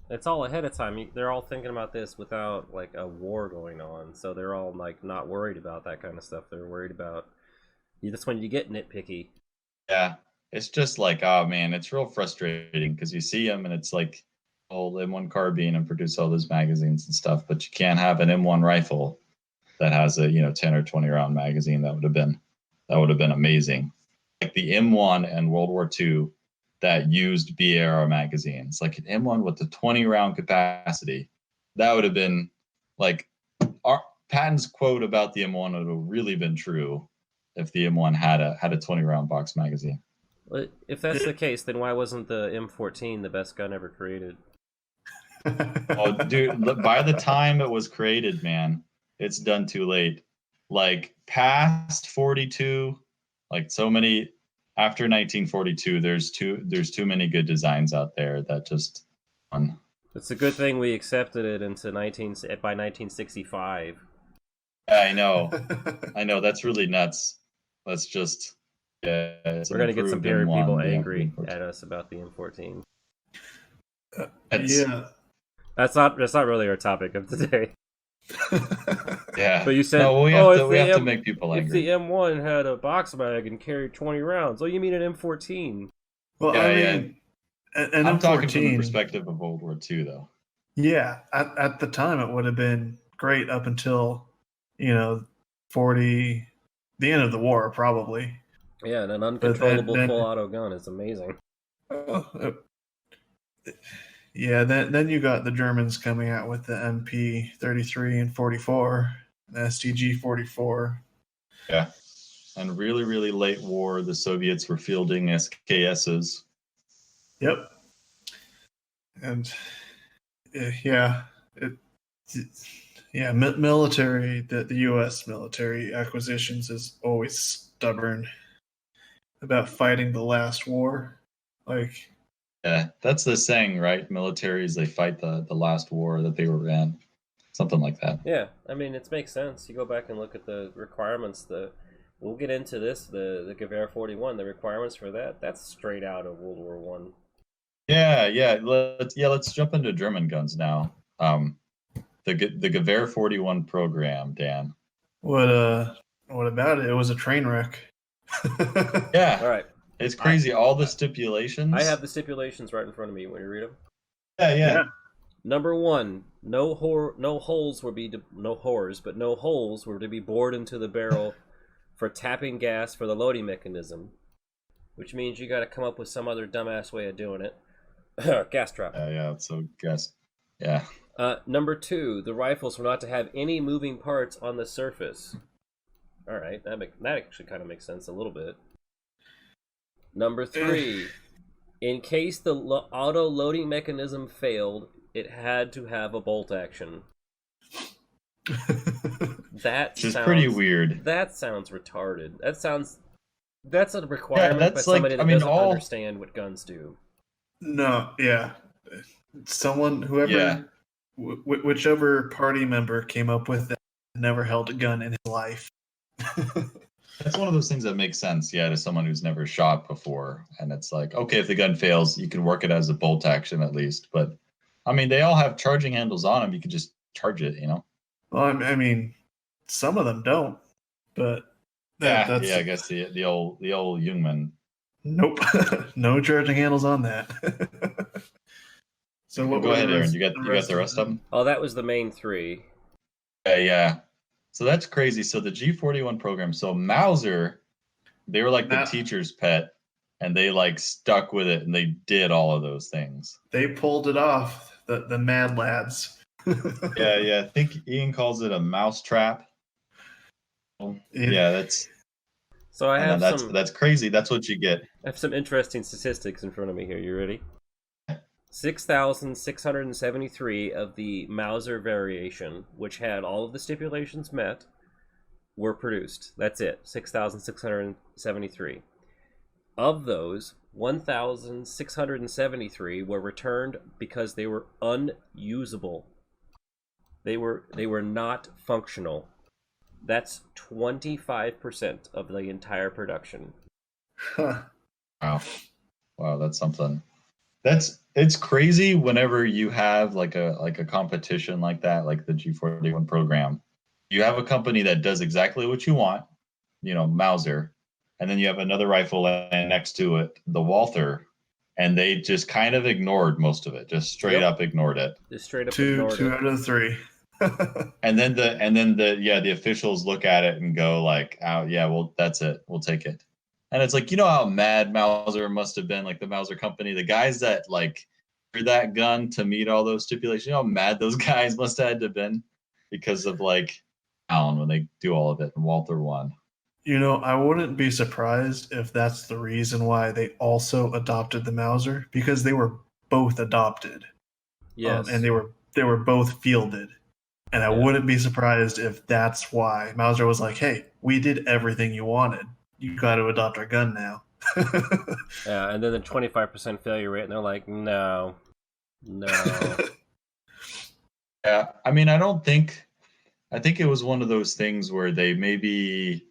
It's all ahead of time. They're all thinking about this without a war going on, so they're all not worried about that kind of stuff. They're worried about that's when you get nitpicky. Yeah, it's just oh man, it's real frustrating because you see them and it's old M1 carbine and produce all those magazines and stuff, but you can't have an M1 rifle that has a 10 or 20 round magazine. That would have been amazing. The M1 and World War II that used BAR magazines, an M1 with the 20 round capacity, that would have been our Patton's quote about the M1 would have really been true. if the M1 had a 20-round box magazine. Well, if that's the case, then why wasn't the M14 the best gun ever created? Oh, dude, by the time it was created, man, it's done too late. Like past 42, like so many after 1942, there's too many good designs out there that just It's a good thing we accepted it by 1965. Yeah, I know. That's really nuts. That's just We're gonna get some people angry at us about the M14. Yeah. That's not really our topic of today. Yeah. But you said, no, we have to make people if angry. the M1 had a box mag and carried 20 rounds, oh, you mean an M14? Well, Yeah, I mean, an I'm M14, talking from the perspective of World War II, though. Yeah, at the time it would have been great up until, the end of the war, probably. Yeah, and an uncontrollable full auto gun is amazing. Yeah, then you got the Germans coming out with the MP-33 and 44, the STG-44. Yeah, and really, really late war, the Soviets were fielding SKSs. Yep. And military, the U.S. military acquisitions is always stubborn about fighting the last war. Like, yeah, that's the saying, right? Militaries, they fight the last war that they were in. Something like that. Yeah, I mean, it makes sense. You go back and look at the requirements. We'll get into this, the Gewehr 41, the requirements for that's straight out of World War One. Yeah. Let's jump into German guns now. The Gewehr 41 program, Dan. What about it? It was a train wreck. Yeah. All right. It's crazy. All the stipulations. I have the stipulations right in front of me. Want to read them? Yeah. Number 1, no holes were to be bored into the barrel for tapping gas for the loading mechanism, which means you got to come up with some other dumbass way of doing it. Gas trap. Yeah. So gas. Yeah. Number 2, the rifles were not to have any moving parts on the surface. All right, that actually kind of makes sense a little bit. Number 3, in case the auto loading mechanism failed, it had to have a bolt action. Sounds pretty weird. That sounds retarded. That's a requirement by somebody that doesn't understand what guns do. No, yeah. Whichever party member came up with that never held a gun in his life. That's one of those things that makes sense, to someone who's never shot before. And it's like, okay, if the gun fails, you can work it as a bolt action at least. But, I mean, they all have charging handles on them. You can just charge it, Well, I mean, some of them don't. But that's... I guess the old Jungmann. Nope. No charging handles on that. So go ahead, Aaron. You got the rest of them? Oh, that was the main 3. Yeah. So that's crazy. So the G41 program, so Mauser, they were like the teacher's pet, and they like stuck with it, and they did all of those things. They pulled it off, the Mad Lads. Yeah. I think Ian calls it a mouse trap. Yeah, that's. So I have that's crazy. That's what you get. I have some interesting statistics in front of me here. You ready? 6,673 of the Mauser variation, which had all of the stipulations met, were produced. That's it, 6,673. Of those, 1,673 were returned because they were unusable. They were not functional. That's 25% of the entire production. Huh. Wow, that's something. It's crazy whenever you have like a competition like that, like the G41 program. You have a company that does exactly what you want, Mauser, and then you have another rifle next to it, the Walther, and they just kind of ignored most of it, just straight up ignored it. Just straight up ignored it. 2 out of 3. and then the officials look at it and go like, "Oh yeah, well that's it, we'll take it." And it's like, how mad Mauser must have been, like the Mauser company, the guys that like for that gun to meet all those stipulations. How mad those guys must have had to have been because of like Allen when they do all of it and Walther won. I wouldn't be surprised if that's the reason why they also adopted the Mauser, because they were both adopted. Yes. And they were both fielded. And I wouldn't be surprised if that's why Mauser was like, "Hey, we did everything you wanted. You got to adopt our gun now." Yeah, and then the 25% failure rate, and they're like, no. Yeah, I mean, I think it was one of those things where they made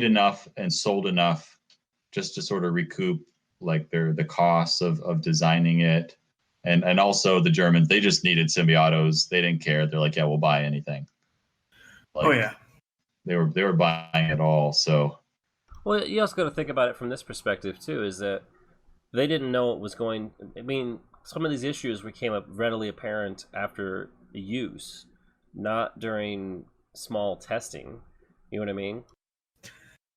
enough and sold enough just to sort of recoup like the costs of designing it. And also the Germans, they just needed semi-autos. They didn't care. They're like, yeah, we'll buy anything. Like, Oh yeah. They were buying it all. So Well, you also got to think about it from this perspective too, is that they didn't know it was going. I mean, some of these issues became readily apparent after the use, not during small testing. You know what I mean?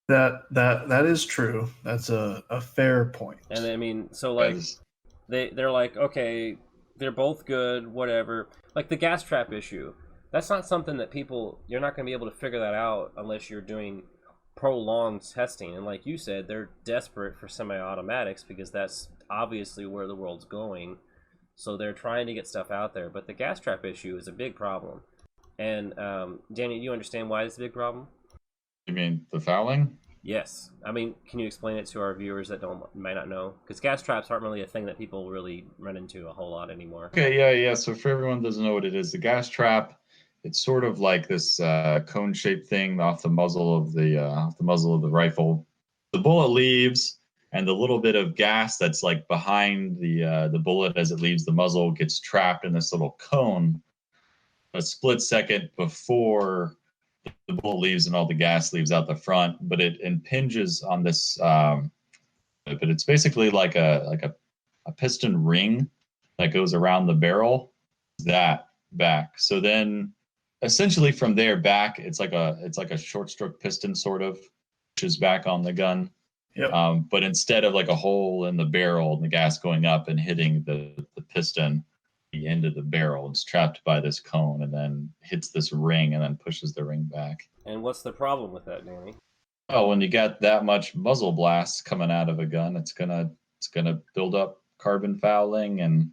That is true. That's a fair point. And I mean, so like guys, they're like, okay, they're both good, whatever. Like the gas trap issue, that's not something that you're not going to be able to figure that out unless you're doing prolonged testing. And like you said, they're desperate for semi-automatics because that's obviously where the world's going. So they're trying to get stuff out there. But the gas trap issue is a big problem. And Danny, you understand why it's a big problem? you mean the fouling? Yes. I mean, can you explain it to our viewers that might not know? Because gas traps aren't really a thing that people really run into a whole lot anymore. Okay, yeah. So for everyone who doesn't know what it is, the gas trap, it's sort of like this cone-shaped thing off the muzzle of the rifle. The bullet leaves, and the little bit of gas that's like behind the bullet as it leaves the muzzle gets trapped in this little cone a split second before the bullet leaves and all the gas leaves out the front. But it impinges on this. But it's basically like a piston ring that goes around the barrel. That back. So then essentially from there back, it's like a short stroke piston sort of, which is back on the gun. Yep. But instead of like a hole in the barrel and the gas going up and hitting the piston, the end of the barrel is trapped by this cone and then hits this ring and then pushes the ring back. And what's the problem with that, Danny? Oh, when you got that much muzzle blast coming out of a gun, it's gonna build up carbon fouling and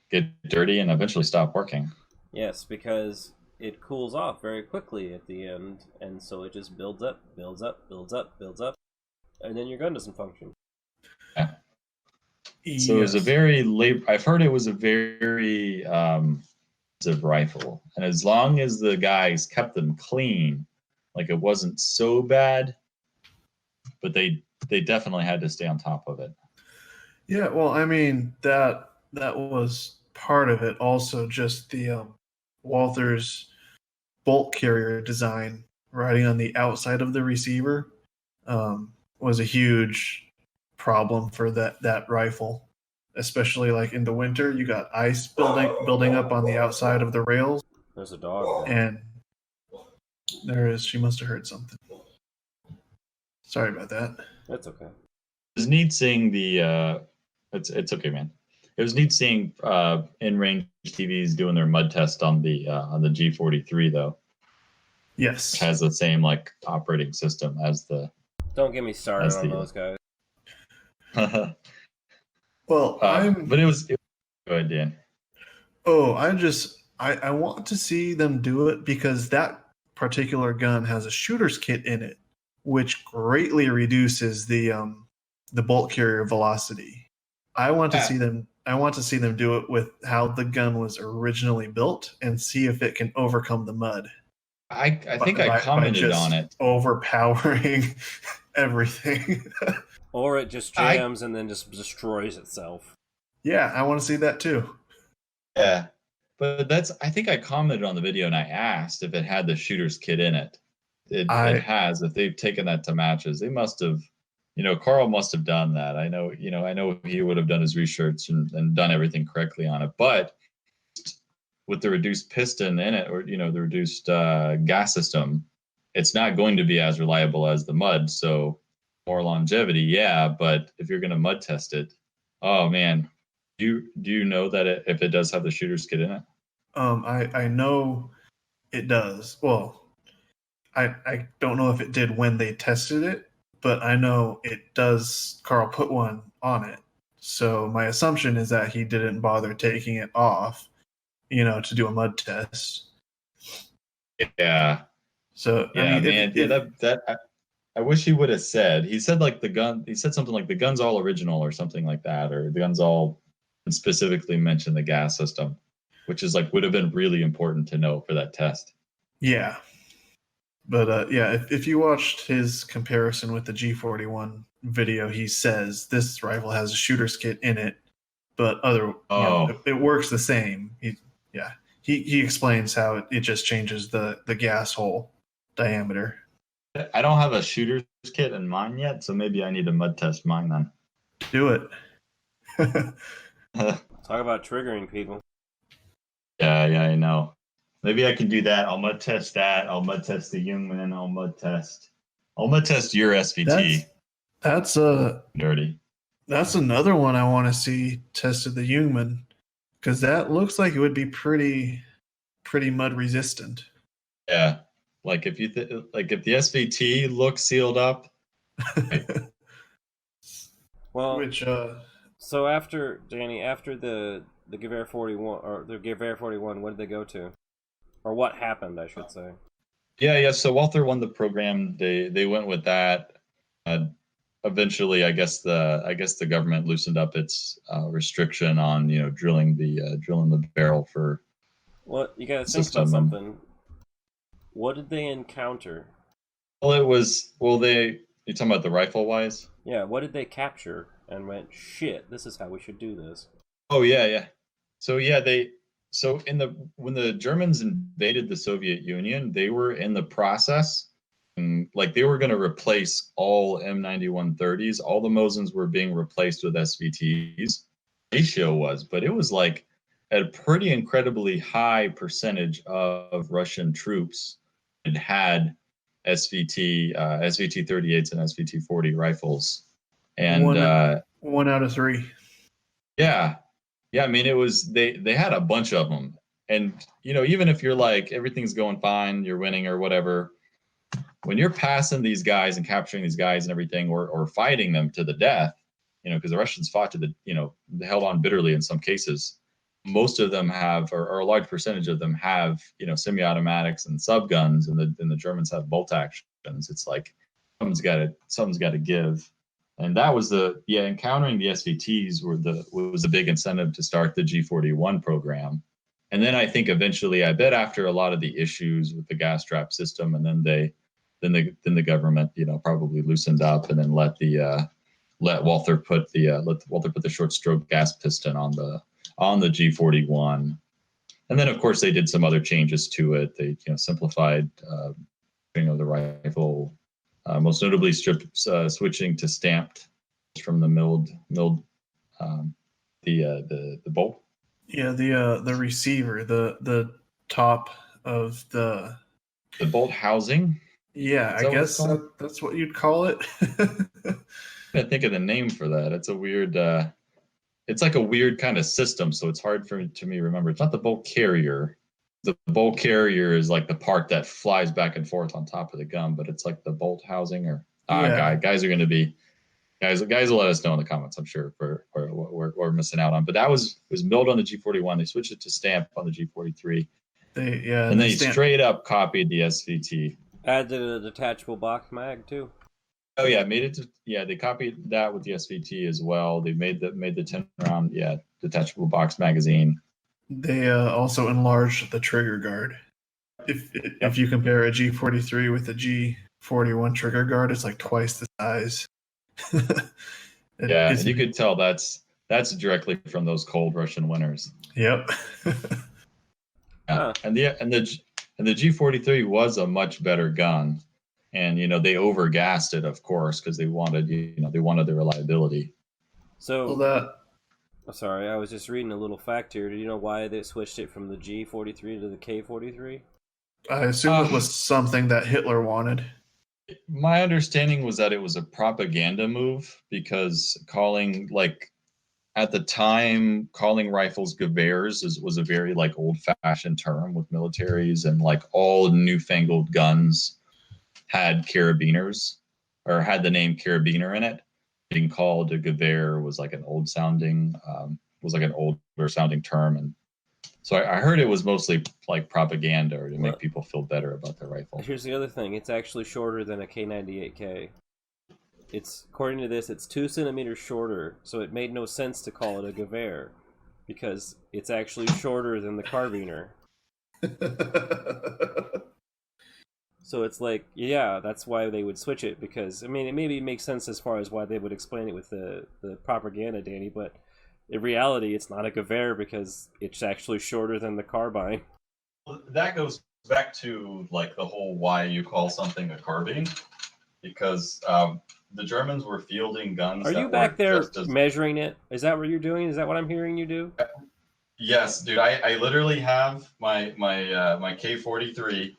get dirty and eventually stop working. Yes, because it cools off very quickly at the end, and so it just builds up, and then your gun doesn't function. Yeah. So it was a very I've heard it was a very rifle, and as long as the guys kept them clean, like it wasn't so bad, but they definitely had to stay on top of it. Yeah, well, I mean that was part of it. Also, just the Walther's bolt carrier design, riding on the outside of the receiver, was a huge problem for that rifle, especially like in the winter. You got ice building up on the outside of the rails. There's a dog there. And there is. She must have heard something. Sorry about that. That's okay. It was neat seeing the. It's okay, man. It was neat seeing in-range TVs doing their mud test on the G43 though. Yes, It has the same like operating system as the. Don't get me started on those guys. Well, but it was. Go ahead, Dan. Oh, I want to see them do it because that particular gun has a shooter's kit in it, which greatly reduces the bolt carrier velocity. I want to see them. I want to see them do it with how the gun was originally built and see if it can overcome the mud. I think I commented on it. Overpowering everything. Or it just jams and then just destroys itself. Yeah, I want to see that too. Yeah, but I think I commented on the video and I asked if it had the shooter's kit in it. It has. If they've taken that to matches, they must have. Carl must have done that. I know he would have done his research and done everything correctly on it. But with the reduced piston in it, or the reduced gas system, it's not going to be as reliable as the mud. So more longevity, yeah. But if you're going to mud test it, oh man, do you know that if it does have the shooter's kit in it? I know it does. Well, I don't know if it did when they tested it, but I know it does. Carl put one on it. So my assumption is that he didn't bother taking it off, to do a mud test. Yeah. So Yeah, I mean, man. I wish he would have said. He said like the gun. He said something like the gun's all original or something like that, or the gun's all, and specifically mentioned the gas system, which is like would have been really important to know for that test. yeah. But yeah, if you watched his comparison with the G41 video, he says this rifle has a shooter's kit in it, but it works the same. He explains how it just changes the gas hole diameter. I don't have a shooter's kit in mine yet, so maybe I need to mud test mine then. Do it. Talk about triggering people. Yeah, I know. Maybe I can do that. I'll mud test that. I'll mud test the Jungmann. I'll mud test your SVT. That's dirty. That's another one I want to see tested, the Jungmann, because that looks like it would be pretty mud resistant. Yeah, like if if the SVT looks sealed up. Well, so after the Gewehr 41 or the Gewehr 41, what did they go to, or what happened, I should say? Yeah. So Walther won the program. They went with that. Eventually, I guess the government loosened up its restriction on drilling the barrel for. Well, you gotta think about something. What did they encounter? Well, you're talking about the rifle wise? Yeah, what did they capture and went, shit, this is how we should do this? Oh yeah. So when the Germans invaded the Soviet Union, they were in the process, and like they were going to replace all M9130s. All the Mosins were being replaced with SVTs. Ratio was, but it was like a pretty incredibly high percentage of Russian troops had SVT 38s and SVT 40 rifles, and one out of three. Yeah. I mean, it was they had a bunch of them, and even if you're like everything's going fine, you're winning or whatever, when you're passing these guys and capturing these guys and everything, or fighting them to the death, because the Russians fought to they held on bitterly in some cases. Most of them have, or a large percentage of them have, semi-automatics and subguns, and the Germans have bolt actions. It's like something's got to give, and that was encountering the SVTs was a big incentive to start the G41 program, and then I think eventually, I bet after a lot of the issues with the gas trap system, and then the government probably loosened up and then let Walther put the short stroke gas piston on the G41, and then of course they did some other changes to it. They simplified the rifle, most notably switching to stamped from the milled the bolt. Yeah, the receiver, the top of the bolt housing. Yeah, I guess that's what you'd call it. I think of the name for that. It's a weird. It's like a weird kind of system, so it's hard to me remember. It's not the bolt carrier. The bolt carrier is like the part that flies back and forth on top of the gun, but it's like the bolt housing. Or guys are going to be guys will let us know in the comments, I'm sure, for what we're missing out on. But that was milled on the G41. They switched it to stamp on the G43. And they straight up copied the SVT. Added a detachable box mag too. Oh yeah, they copied that with the SVT as well. They made the 10-round detachable box magazine. They also enlarged the trigger guard. If you compare a G43 with a G41 trigger guard, it's like twice the size. And you could tell that's directly from those cold Russian winters. Yep. Yeah. And the G43 was a much better gun. And they overgassed it, of course, because they wanted the reliability. So sorry, I was just reading a little fact here. Do you know why they switched it from the G43 to the K43? I assume it was something that Hitler wanted. My understanding was that it was a propaganda move, because at the time, calling rifles Gewehrs was a very old-fashioned term with militaries and all newfangled guns. had carabiners or had the name carabiner in it. Being called a Gewehr was like an older sounding term, and so I heard it was mostly like propaganda or to make people feel better about their rifle. Here's the other thing: it's actually shorter than a K98K. It's, according to this, it's 2 centimeters shorter, so it made no sense to call it a Gewehr because it's actually shorter than the carbiner. So it's like, yeah, that's why they would switch it, because, I mean, it maybe makes sense as far as why they would explain it with the propaganda, Danny, but in reality, it's not a Gewehr because it's actually shorter than the carbine. Well, that goes back to, like, the whole why you call something a carbine, because the Germans were fielding guns. Are you back there measuring it? Is that what you're doing? Is that what I'm hearing you do? Yes, dude. I literally have my K43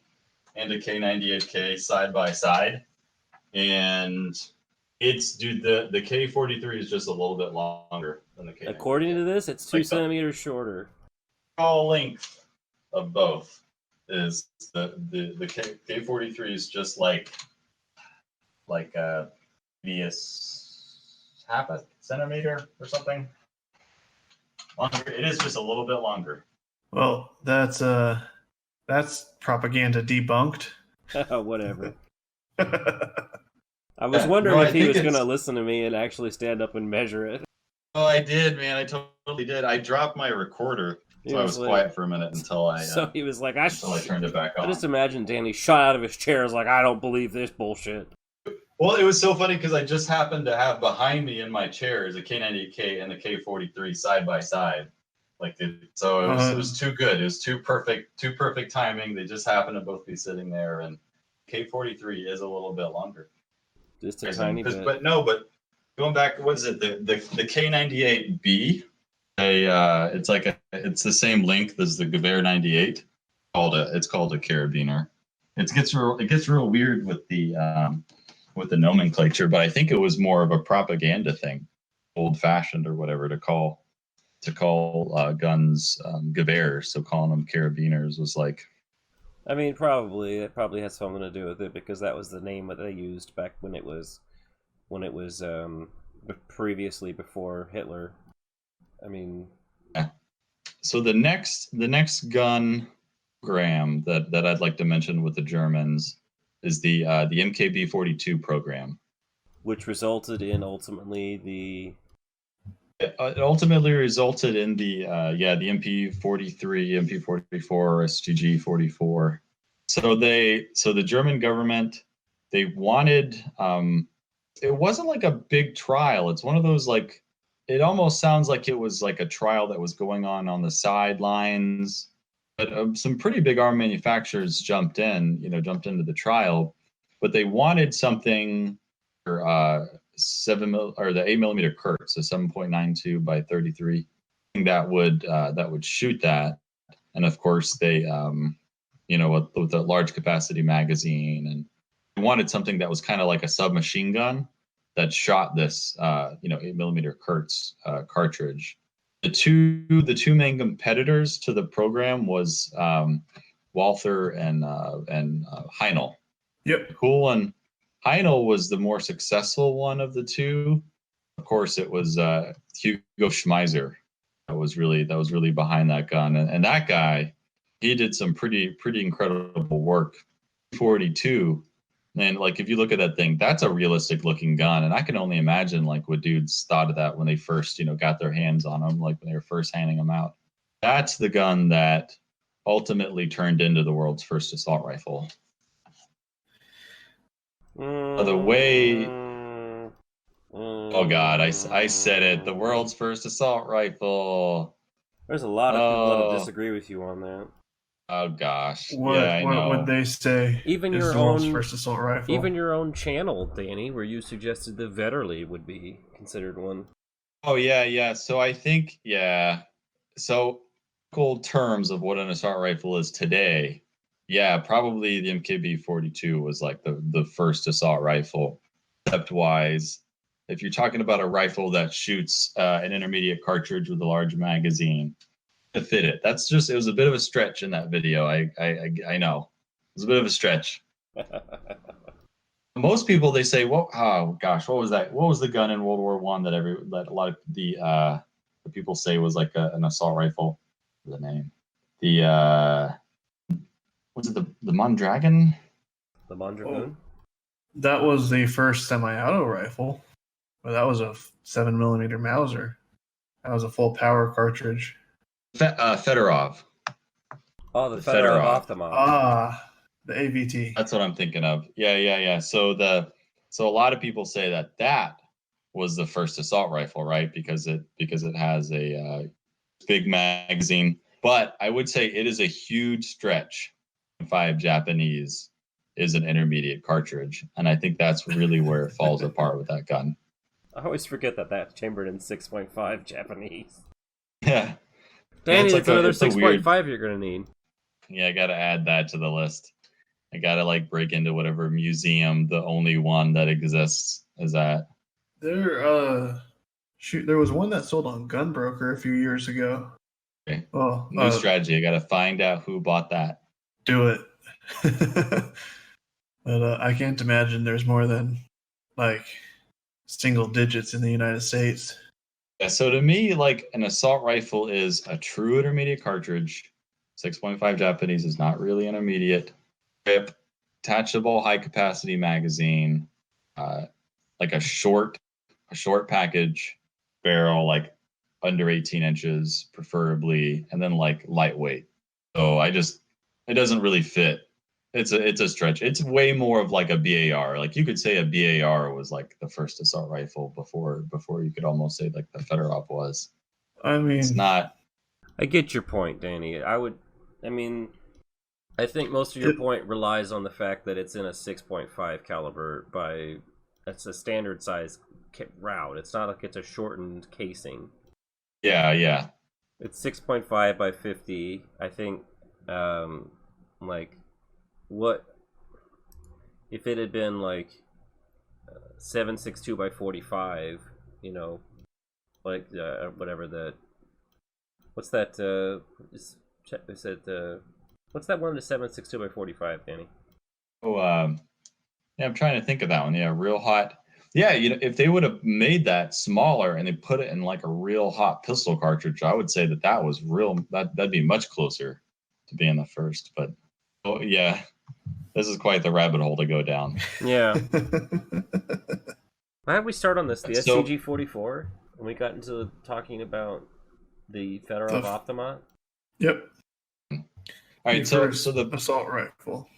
and a K98K side by side, and it's, dude, the K43 is just a little bit longer than the K98K. According to this, it's 2 centimeters shorter. Overall length of both is the K43 is just like maybe half a centimeter or something longer. It is just a little bit longer. Well, that's propaganda debunked. Whatever. I was wondering if he was going to listen to me and actually stand up and measure it. Oh, I did, man. I totally did. I dropped my recorder, so I was quiet for a minute until I. So he was like, until I turned it back on. I just imagine Danny shot out of his chair. Is like, I don't believe this bullshit. Well, it was so funny because I just happened to have behind me in my chair is a K98K and the K43 side by side. So it was too good. It was too perfect timing. They just happened to both be sitting there, and K43 is a little bit longer. Just a tiny bit. But going back, what is it? The K98B? It's the same length as the Gewehr 98. It's called a carabiner. It gets real weird with the nomenclature, but I think it was more of a propaganda thing, old fashioned or whatever, to call guns Gewehrs. So calling them carabiners was like. I mean, probably it probably has something to do with it because that was the name that they used back when it was previously before Hitler. I mean, yeah. So the next gun program that I'd like to mention with the Germans is the MKB-42 program, which resulted in ultimately It ultimately resulted in the MP-43, MP-44, STG-44. So the German government, they wanted, it wasn't like a big trial. It's one of those, like, it almost sounds like it was like a trial that was going on the sidelines. But some pretty big arm manufacturers jumped into the trial, but they wanted something for the 8mm Kurtz, so 7.92 by 33, that would shoot that, and of course they, with a large capacity magazine, and they wanted something that was kind of like a submachine gun that shot this, 8mm Kurtz cartridge. The two main competitors to the program was Walther and Heinel. Yep. Cool. And Heinel was the more successful one of the two. Of course, it was Hugo Schmeiser that was really behind that gun, and that guy, he did some pretty incredible work. 42, and like if you look at that thing, that's a realistic looking gun, and I can only imagine like what dudes thought of that when they first got their hands on them, like when they were first handing them out. That's the gun that ultimately turned into the world's first assault rifle. The way, oh God, I said it. The world's first assault rifle. There's a lot of people that disagree with you on that. Oh gosh. What would they say? Even is your the own world's first assault rifle? Even your own channel, Danny, where you suggested the Vetterli would be considered one. Oh yeah. So I think So, cool terms of what an assault rifle is today. Yeah, probably the MKB-42 was like the first assault rifle, concept-wise. If you're talking about a rifle that shoots an intermediate cartridge with a large magazine to fit it, it was a bit of a stretch in that video. I know. It was a bit of a stretch. most people they say, well, oh gosh, what was that? What was the gun in World War One that a lot of the people say was like an assault rifle? The name, the was it the Mondragon? The Mondragoon? Oh, that was the first semi-auto rifle. Well, that was a 7mm Mauser. That was a full power cartridge. Fedorov. Oh, the The Fedorov Fedorov. Optima. Ah, the AVT. That's what I'm thinking of. Yeah. So a lot of people say that was the first assault rifle, right? Because it has a big magazine. But I would say it is a huge stretch. 5 Japanese is an intermediate cartridge, and I think that's really where it falls apart with that gun. I always forget that that's chambered in 6.5 Japanese. Yeah. Danny, Yeah, that's another it's a 6.5 you're going to need. Yeah, I got to add that to the list. I got to like break into whatever museum the only one that exists is at. There was one that sold on Gunbroker a few years ago. Okay. Oh, New strategy. I got to find out who bought that. Do it. But I can't imagine there's more than like single digits in the United States. Yeah, so to me, like an assault rifle is a true intermediate cartridge. 6.5 Japanese is not really intermediate. Grip, detachable high capacity magazine, like a short package, barrel like under 18 inches preferably, and then like lightweight. So it doesn't really fit. It's a stretch. It's way more of like a BAR. Like you could say a BAR was like the first assault rifle before you could almost say like the Fedorov was. I mean, It's not. I get your point, Danny. I think most of your point relies on the fact that it's in a 6.5 caliber it's a standard size route. It's not like it's a shortened casing. Yeah. It's 6.5 by 50. I think, what if it had been like 7.62 by 45? You know, like whatever the what's that? Is it what's that one? The 7.62 by 45, Danny? Oh, yeah. I'm trying to think of that one. Yeah, real hot. Yeah, if they would have made that smaller and they put it in like a real hot pistol cartridge, I would say that was real. That'd be much closer to being the first. But oh yeah, this is quite the rabbit hole to go down. Yeah. Why did we start on this? The SCG-44, and we got into talking about the Fedorov Optima. Yep. All right, so the assault rifle.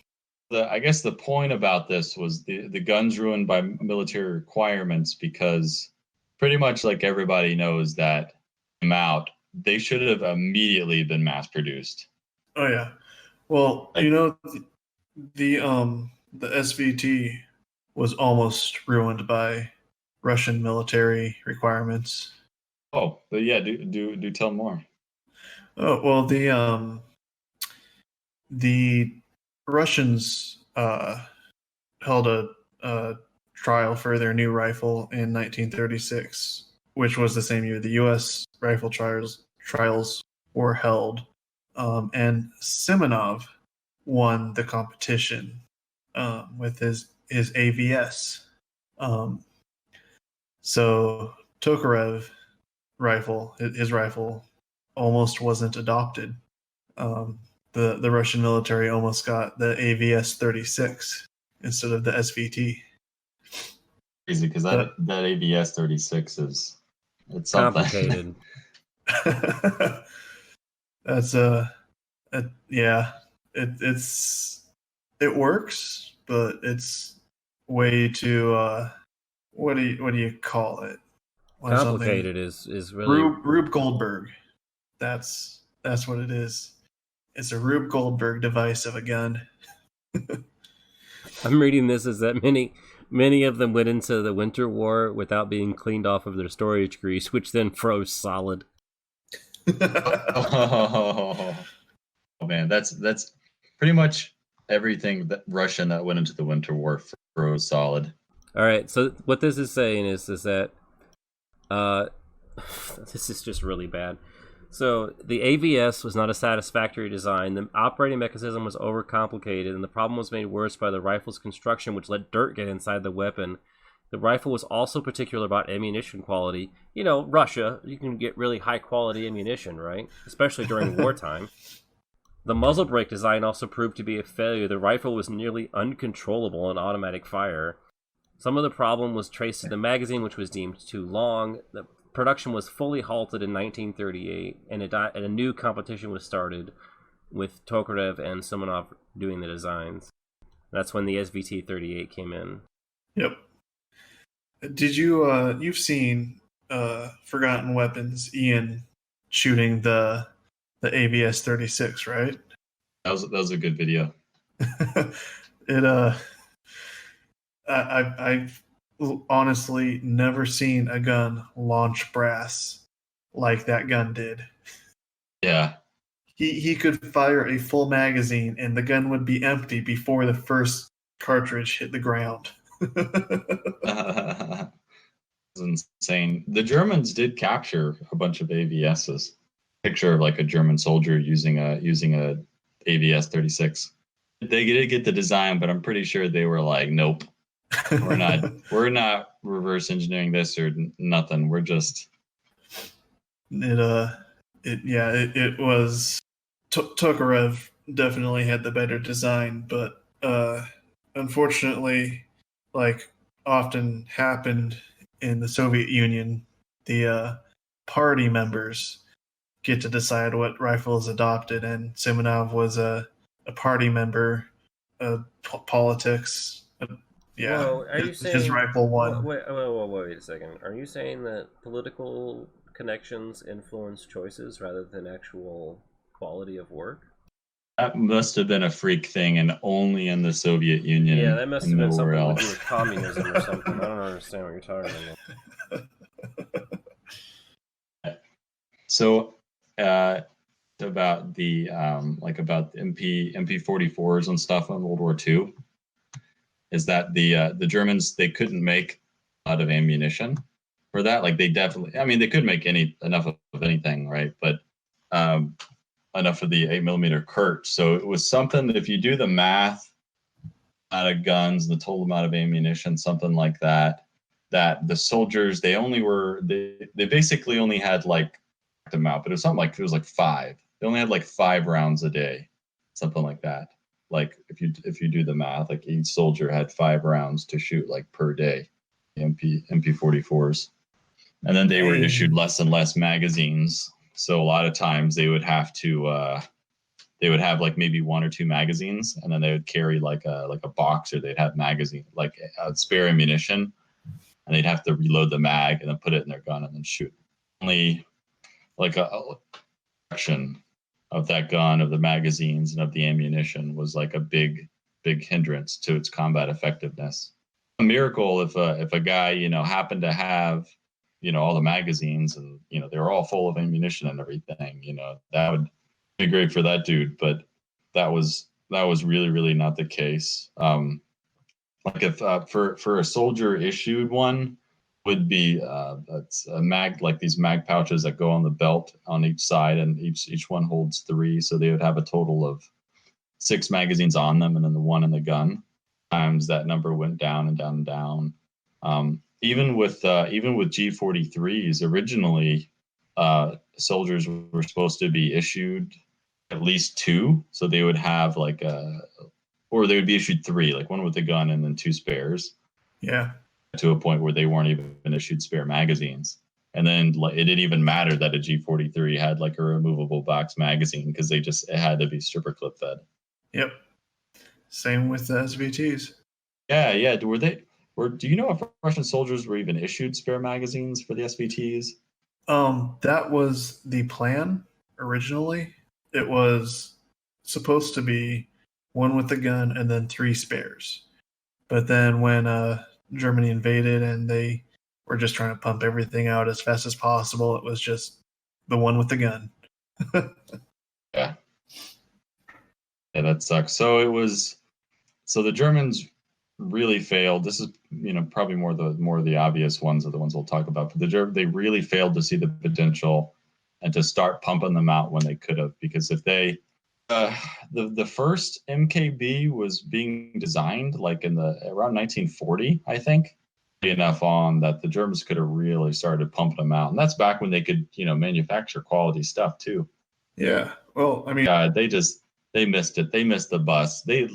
I guess the point about this was the guns ruined by military requirements, because pretty much like everybody knows that came out, they should have immediately been mass produced. Oh yeah. Well, the SVT was almost ruined by Russian military requirements. Oh, but yeah, do tell more. Oh well, the Russians held a trial for their new rifle in 1936, which was the same year the U.S. rifle trials were held, and Semenov won the competition with his AVS. So Tokarev rifle, his rifle, almost wasn't adopted. The Russian military almost got the AVS 36 instead of the SVT. Crazy, because that AVS 36 it's something complicated. That's yeah. It works, but it's way too what do you call it? Complicated is really Rube Goldberg. That's what it is. It's a Rube Goldberg device of a gun. I'm reading this as that many of them went into the Winter War without being cleaned off of their storage grease, which then froze solid. Oh man, that's pretty much everything that Russian that went into the Winter War froze solid. All right, so what this is saying is that this is just really bad. So the AVS was not a satisfactory design. The operating mechanism was overcomplicated, and the problem was made worse by the rifle's construction, which let dirt get inside the weapon. The rifle was also particular about ammunition quality. You know, Russia, you can get really high quality ammunition, right? Especially during wartime. The muzzle brake design also proved to be a failure. The rifle was nearly uncontrollable in automatic fire. Some of the problem was traced to the magazine, which was deemed too long. The production was fully halted in 1938, and a new competition was started with Tokarev and Simonov doing the designs. That's when the SVT-38 came in. Yep. Did you've seen Forgotten Weapons, Ian shooting the AVS-36, right? That was a good video. I've honestly never seen a gun launch brass like that gun did. Yeah. He could fire a full magazine and the gun would be empty before the first cartridge hit the ground. It's insane. The Germans did capture a bunch of AVSs. Picture of like a German soldier using a AVS-36. They did get the design, but I'm pretty sure they were like, nope. We're not reverse engineering this or nothing. We're just it was Tokarev definitely had the better design, but unfortunately, like often happened in the Soviet Union, the party members get to decide what rifle is adopted, and Simonov was a party member of politics. Yeah, Whoa, are you saying his rifle won? Wait a second. Are you saying that political connections influence choices rather than actual quality of work? that must have been a freak thing, and only in the Soviet Union. Yeah, that must have been something to else. do with communism or something. I don't understand what you're talking about. So, about the about MP44s and stuff in World War II, is that the Germans, they couldn't make a lot of ammunition for that. Like they definitely, I mean, they could make enough of anything, right? But enough of the 8mm Kurt. So it was something that if you do the math out of guns, the total amount of ammunition, something like that, that the soldiers, they basically only had like amount, but it was something like, it was like 5. They only had like 5 rounds a day, something like that. Like if you do the math, like each soldier had 5 rounds to shoot like per day, MP44s, and then they were issued less and less magazines. So a lot of times they would have to they would have like maybe 1 or 2 magazines, and then they would carry like a box, or they'd have magazine like spare ammunition, and they'd have to reload the mag and then put it in their gun and then shoot. Only like a section of that gun, of the magazines and of the ammunition, was like a big hindrance to its combat effectiveness. A miracle if a guy, happened to have, all the magazines, and they were all full of ammunition and everything, that would be great for that dude. But that was really, really not the case. Like if for a soldier issued one, would be it's a mag, like these mag pouches that go on the belt on each side, and each one holds 3, so they would have a total of 6 magazines on them, and then the one in the gun. Times that number went down and down and down. Even with G43s, originally soldiers were supposed to be issued at least 2, so they would have or they would be issued 3, like 1 with the gun and then 2 spares. Yeah. To a point where they weren't even issued spare magazines. And then it didn't even matter that a G43 had like a removable box magazine, because it had to be stripper clip fed. Yep. Same with the SVTs. Yeah. Do you know if Russian soldiers were even issued spare magazines for the SVTs? That was the plan originally. It was supposed to be 1 with the gun and then 3 spares. But then when Germany invaded and they were just trying to pump everything out as fast as possible, it was just the 1 with the gun. Yeah, that sucks. So the Germans really failed. This is probably more of the obvious ones are the ones we'll talk about. But they really failed to see the potential and to start pumping them out when they could have. Because if they, the first MKB was being designed like in the around 1940, I think, enough on that the Germans could have really started pumping them out, and that's back when they could, manufacture quality stuff too. Yeah. Well, I mean, they missed it. They missed the bus. They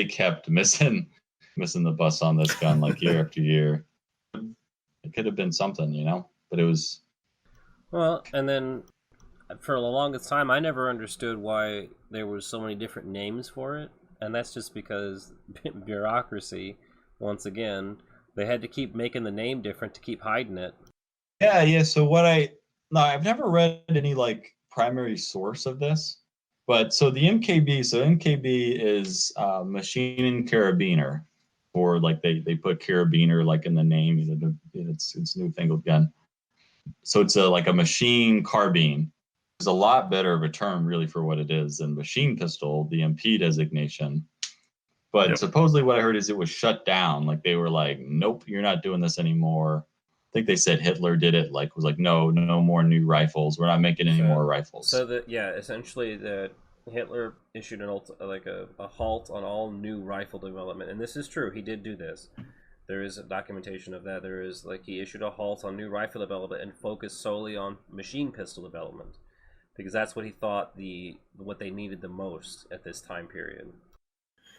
kept missing the bus on this gun like year after year. It could have been something, but it was. Well, and then for the longest time, I never understood why there were so many different names for it, and that's just because bureaucracy. Once again, they had to keep making the name different to keep hiding it. Yeah. So I've never read any like primary source of this, but so the MKB. So MKB is machine carabiner, or like they put carabiner like in the name. It's newfangled gun. So it's like a machine carbine. It's a lot better of a term really for what it is than machine pistol, the MP designation. But Yep. Supposedly what I heard is it was shut down. Like they were like, nope, you're not doing this anymore. I think they said Hitler did it. Was like, no more new rifles. We're not making any more rifles. So essentially that Hitler issued a halt on all new rifle development, and this is true. He did do this. There is documentation of that. There is he issued a halt on new rifle development and focused solely on machine pistol development, because that's what he thought what they needed the most at this time period.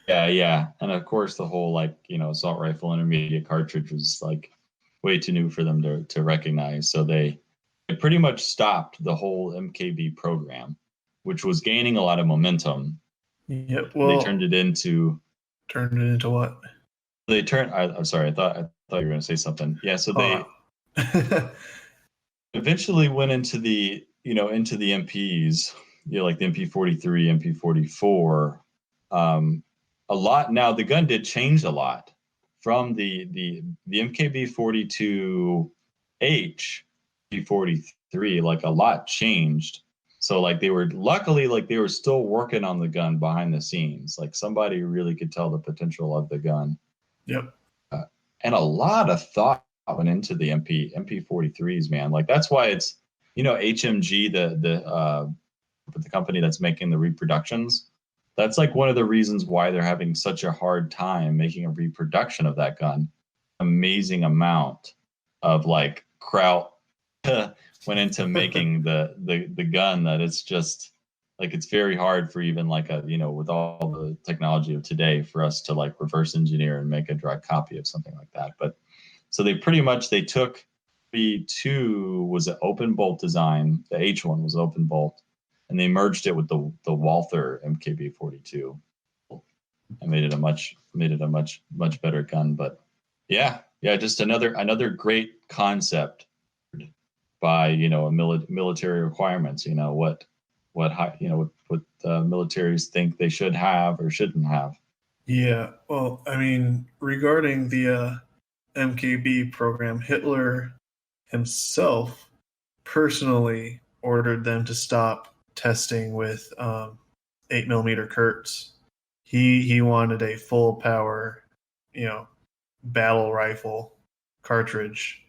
Yeah, and of course the whole assault rifle intermediate cartridge was like way too new for them to recognize. So they pretty much stopped the whole MKB program, which was gaining a lot of momentum. Yeah, well, they turned it into what? I'm sorry. I thought you were going to say something. Yeah. So they eventually went into the MPs, like the MP43, MP44. A lot. Now the gun did change a lot from the MKB 42H, P43. Like a lot changed. So they were still working on the gun behind the scenes. Like somebody really could tell the potential of the gun. Yep. And a lot of thought went into the MP43s, man. Like that's why it's HMG, the company that's making the reproductions. That's like one of the reasons why they're having such a hard time making a reproduction of that gun. Amazing amount of kraut went into making the gun that it's just it's very hard for even with all the technology of today for us to reverse engineer and make a direct copy of something like that. But so they took B2 was an open bolt design. The H1 was open bolt. And they merged it with the Walther MKB 42 and made it a much better gun. But yeah, just another great concept by military requirements. What militaries think they should have or shouldn't have. Yeah, well, I mean, regarding the MKB program, Hitler himself personally ordered them to stop testing with 8mm Kurtz. He wanted a full power, battle rifle cartridge.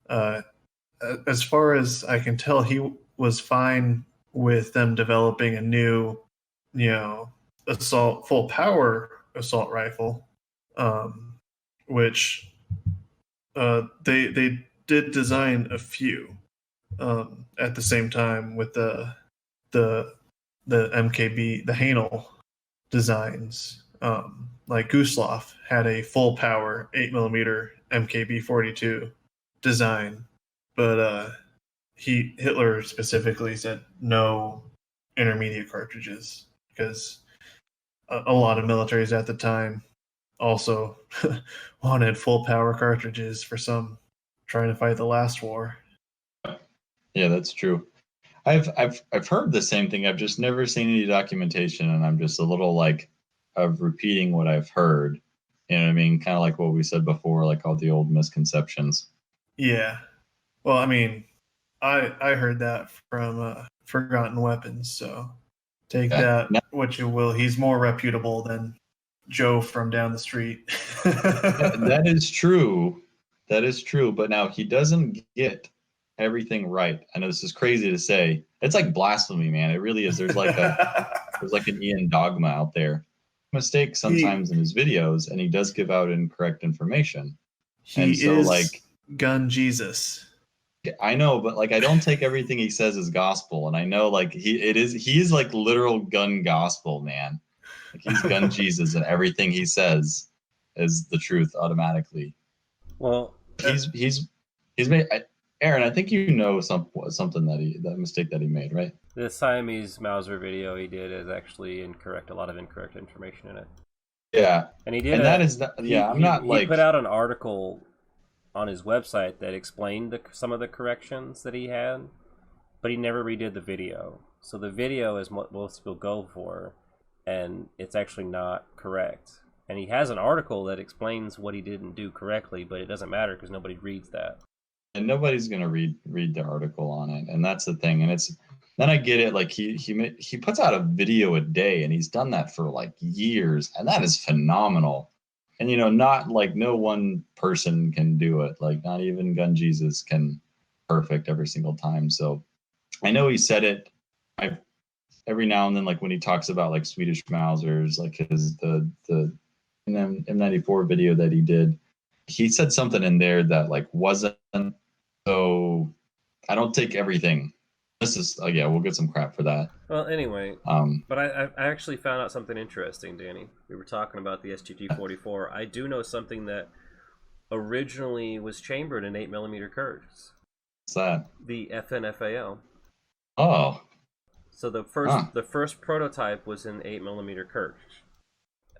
As far as I can tell, he was fine with them developing a new, full power assault rifle, which they did design a few at the same time with the MKB, the Haenel designs. Like Gustloff had a full power 8mm MKB 42 design, but Hitler specifically said no intermediate cartridges because a lot of militaries at the time also wanted full power cartridges for some trying to fight the last war. Yeah, that's true. I've heard the same thing. I've just never seen any documentation, and I'm just a little of repeating what I've heard. You know what I mean? Kind of like what we said before, all the old misconceptions. Yeah. Well, I mean, I heard that from Forgotten Weapons, so take that what you will. He's more reputable than Joe from down the street. That is true. That is true. But now he doesn't get everything right. I know this is crazy to say, it's like blasphemy, man. It really is. There's like an Ian dogma out there. Mistakes sometimes in his videos, and he does give out incorrect information. He is gun Jesus. I know, but like I don't take everything he says as gospel, and I know like he is like literal gun gospel, man. Like he's gun Jesus, and everything he says is the truth automatically. Well, he's made Aaron. I think you know something that mistake that he made, right? The Siamese Mauser video he did is actually incorrect. A lot of incorrect information in it. Yeah, and he did. And that is he put out an article on his website that explained some of the corrections that he had, but he never redid the video. So the video is what most people go for, and it's actually not correct. And he has an article that explains what he didn't do correctly, but it doesn't matter because nobody reads that. And nobody's gonna read the article on it, and that's the thing. And then I get it. Like he puts out a video a day, and he's done that for like years, and that is phenomenal. And not like no one person can do it. Like not even Gun Jesus can perfect every single time. So I know he said it. Every now and then, like when he talks about like Swedish Mausers, like the M94 video that he did, he said something in there that like wasn't. So I don't take everything. This is we'll get some crap for that. Well, anyway, but I actually found out something interesting, Danny. We were talking about the STG-44. I do know something that originally was chambered in 8mm cartridges. What's that? The FN FAL. Oh. So the first prototype was in 8mm cartridge,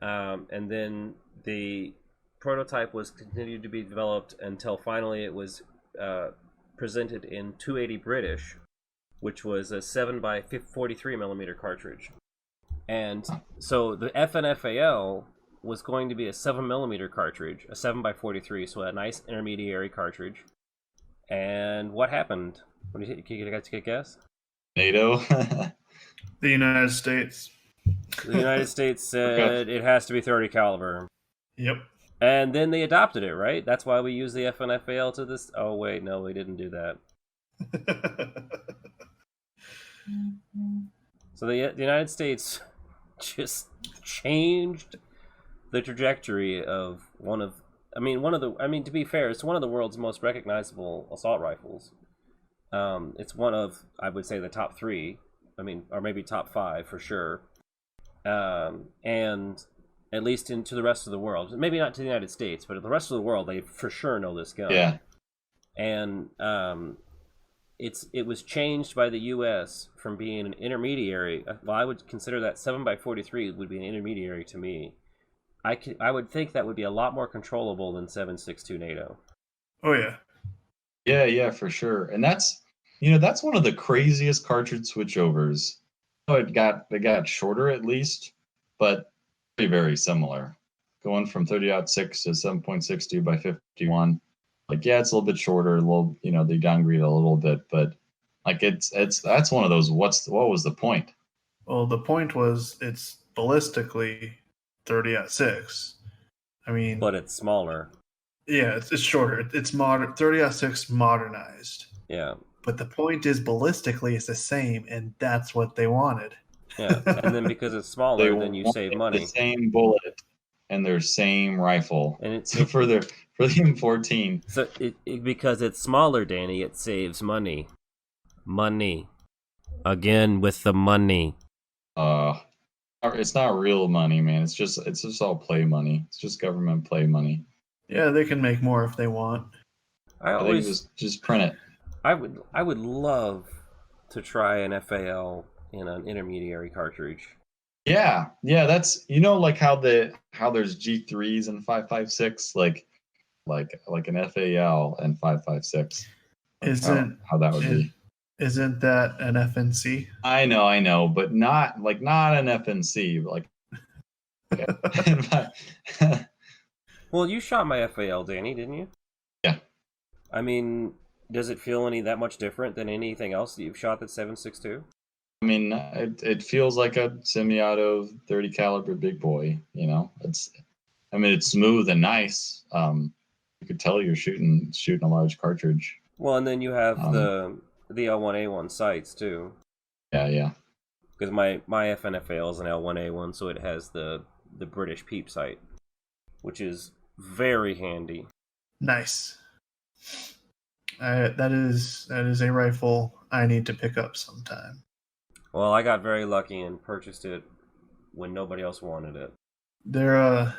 and then the prototype was continued to be developed until finally it was presented in 280 British, which was a 7x43mm cartridge. And so the FN FAL was going to be a 7mm cartridge, a 7x43, so a nice intermediary cartridge. And what happened? What do you think? Can you guys guess? NATO? The United States. The United States said it has to be 30 caliber. Yep. And then they adopted it, right? That's why we use the FN FAL to this. Oh, wait, no, we didn't do that. So the United States just changed the trajectory of to be fair, it's one of the world's most recognizable assault rifles. It's one of, I would say, the top 3. Or maybe top 5 for sure. And at least into the rest of the world. Maybe not to the United States, but the rest of the world, they for sure know this gun. Yeah. And it was changed by the U.S. from being an intermediary. Well, I would consider that 7x43 would be an intermediary to me. I would think that would be a lot more controllable than 7.62 NATO. Oh yeah. Yeah, for sure. And that's one of the craziest cartridge switchovers. It got shorter at least, but very, very similar. Going from 30-06 to 7.62 by 51. Like, yeah, it's a little bit shorter, a little, they downgrade a little bit, but like that's one of those. What was the point? Well, the point was it's ballistically 30-06. But it's smaller. Yeah, it's shorter. It's modern. 30-06 modernized. Yeah. But the point is, ballistically, it's the same, and that's what they wanted. Yeah, and then because it's smaller, then you save money. The same bullet and their same rifle. And it's for the M14. So because it's smaller, Danny, it saves money. Money. Again with the money. It's not real money, man. It's just all play money. It's just government play money. Yeah, they can make more if they want. I think just print it. I would love to try an FAL in an intermediary cartridge. Yeah, that's like how there's G3s and 5.56, like an FAL and 5.56. How that would be? Isn't that an FNC? I know, but not an FNC. Well, you shot my FAL, Danny, didn't you? Yeah. Does it feel that much different than anything else that you've shot that's 7.62? It feels like a semi-auto 30 caliber big boy. It's smooth and nice. You could tell you're shooting a large cartridge. Well, and then you have the L1A1 sights too. Yeah. Because my FN FAL is an L1A1, so it has the British peep sight, which is very handy. Nice. That is a rifle I need to pick up sometime. Well, I got very lucky and purchased it when nobody else wanted it. There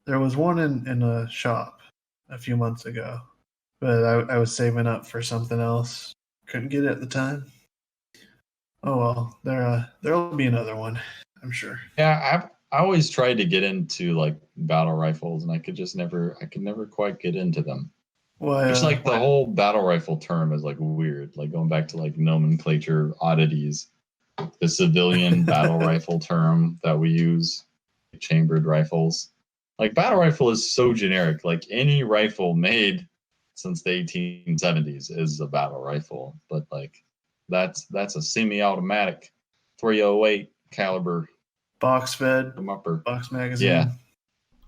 was one in a shop a few months ago, but I was saving up for something else. Couldn't get it at the time. Oh well, there'll be another one, I'm sure. Yeah, I always tried to get into like battle rifles, and I could never quite get into them. Just like the whole battle rifle term is like weird, like going back to like nomenclature oddities. The civilian battle rifle term that we use, chambered rifles. Like battle rifle is so generic. Like any rifle made since the 1870s is a battle rifle, but like that's a semi-automatic 308 caliber box fed upper box magazine. Yeah.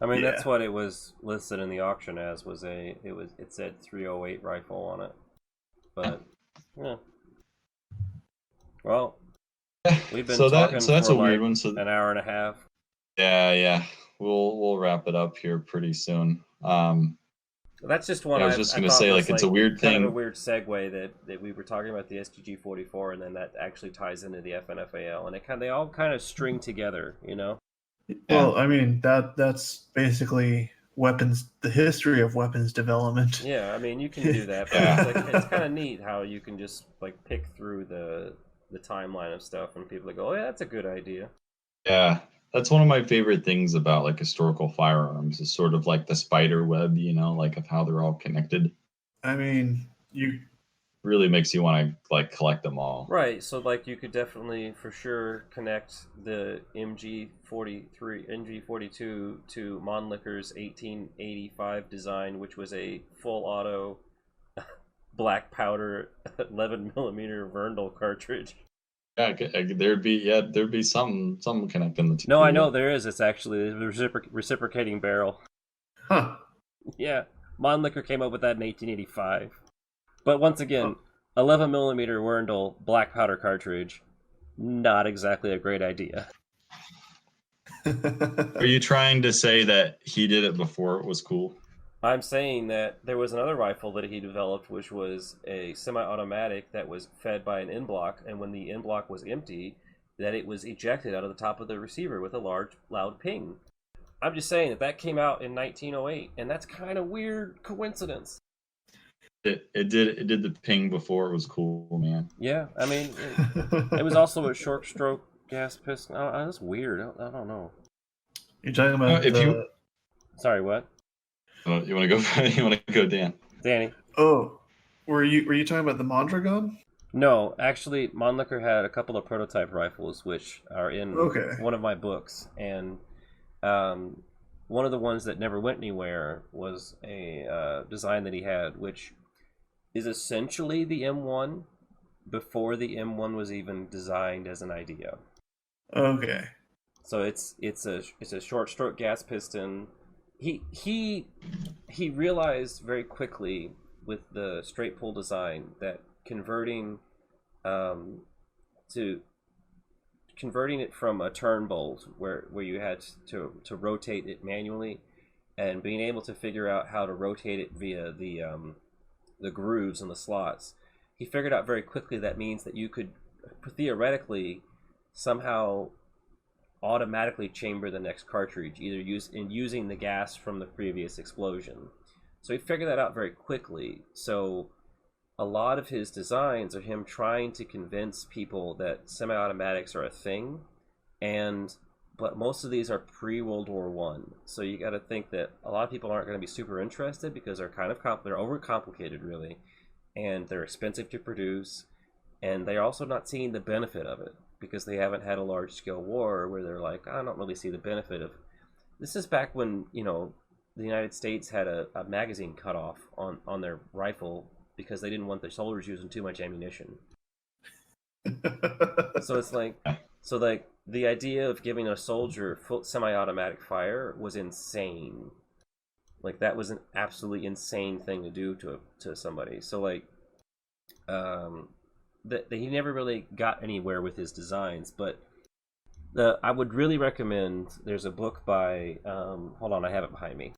I mean, that's what it was listed in the auction as. It said 308 rifle on it. But yeah. Well, we've been talking that's for a weird one. So an hour and a half. Yeah. We'll wrap it up here pretty soon. That's just one. I was just gonna say, like, it's a weird thing. Kind of a weird segue that we were talking about the STG-44, and then that actually ties into the FN FAL, and they all kind of string together, you know. Well, I mean that's basically weapons, the history of weapons development. Yeah, I mean you can do that, but it's kind of neat how you can just like pick through the timeline of stuff, and people go, oh yeah, that's a good idea. Yeah, that's one of my favorite things about like historical firearms is sort of like the spider web, you know, like of how they're all connected. I mean, you really makes you want to like collect them all. Right, so like you could definitely for sure connect the MG42 to Mannlicher's 1885 design, which was a full auto black powder 11mm Verndl cartridge. Yeah, there'd be something connecting the two. No, I know there is. It's actually a reciprocating barrel. Huh. Yeah, Mannlicher came up with that in 1885. But once again, 11mm Verndl black powder cartridge, not exactly a great idea. Are you trying to say that he did it before it was cool? I'm saying that there was another rifle that he developed, which was a semi-automatic that was fed by an in-block, and when the in-block was empty, that it was ejected out of the top of the receiver with a large, loud ping. I'm just saying that came out in 1908, and that's kind of weird coincidence. It did the ping before it was cool, man. Yeah, I mean, it was also a short stroke gas pistol. Oh, that's weird. I don't know. You're talking about Sorry, what? You want to go? You want to go, Dan? Danny. Oh, were you talking about the Mondragon? No, actually, Mannlicher had a couple of prototype rifles, which are in one of my books, and one of the ones that never went anywhere was a design that he had, which is essentially the M1 before the M1 was even designed as an idea. Okay. So it's a short stroke gas piston. He realized very quickly with the straight pull design that converting it from a turn bolt where you had to rotate it manually, and being able to figure out how to rotate it via the grooves and the slots, he figured out very quickly that means that you could theoretically somehow automatically chamber the next cartridge, either using the gas from the previous explosion. So he figured that out very quickly. So a lot of his designs are him trying to convince people that semi-automatics are a thing, but most of these are pre-World War One. So you got to think that a lot of people aren't going to be super interested because they're kind of they're overcomplicated, really, and they're expensive to produce, and they're also not seeing the benefit of it because they haven't had a large-scale war where they're like, I don't really see the benefit of. This is back when the United States had a magazine cutoff on their rifle because they didn't want their soldiers using too much ammunition. So it's like, the idea of giving a soldier full semi-automatic fire was insane. Like, that was an absolutely insane thing to do to somebody. So that he never really got anywhere with his designs. But I would really recommend. There's a book by hold on, I have it behind me.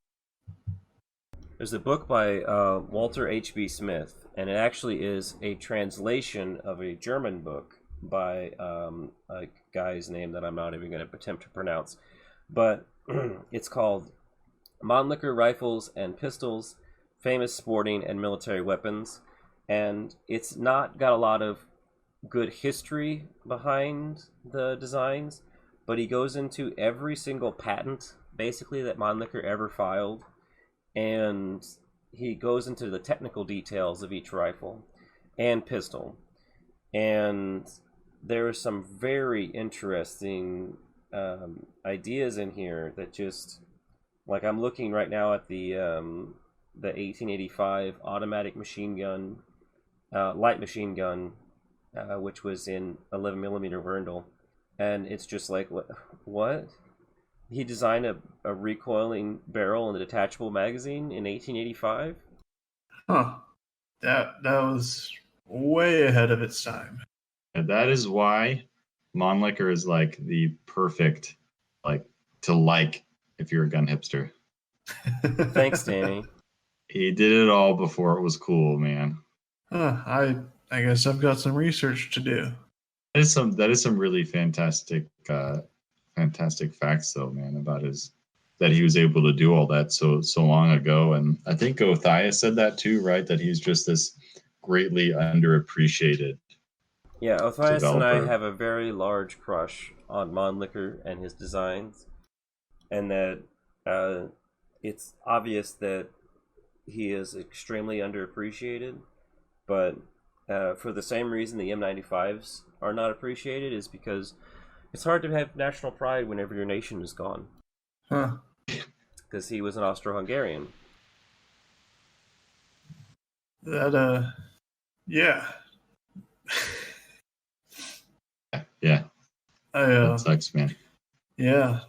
There's a book by Walter H.B. Smith, and it actually is a translation of a German book by a guy's name that I'm not even going to attempt to pronounce. But it's called Mannlicher Rifles and Pistols, Famous Sporting and Military Weapons. And it's not got a lot of good history behind the designs, but he goes into every single patent, basically, that Mannlicher ever filed. And he goes into the technical details of each rifle and pistol. And there are some very interesting ideas in here that just, like, I'm looking right now at the 1885 automatic machine gun, light machine gun, which was in 11 millimeter Verndl, and it's just like, what? He designed a recoiling barrel and a detachable magazine in 1885? Huh. That was way ahead of its time. And that is why Mannlicher is like the perfect, like, to like if you're a gun hipster. Thanks, Danny. He did it all before it was cool, man. I guess I've got some research to do. That is some really fantastic facts, though, man, about that he was able to do all that so long ago. And I think Othia said that too, right? That he's just this greatly underappreciated. Yeah, Othia and I developer. have a very large crush on Mannlicher and his designs, and that it's obvious that he is extremely underappreciated, but for the same reason the M95s are not appreciated is because it's hard to have national pride whenever your nation is gone. Huh. Because he was an Austro-Hungarian. That, yeah. Yeah. That That sucks, man. Yeah.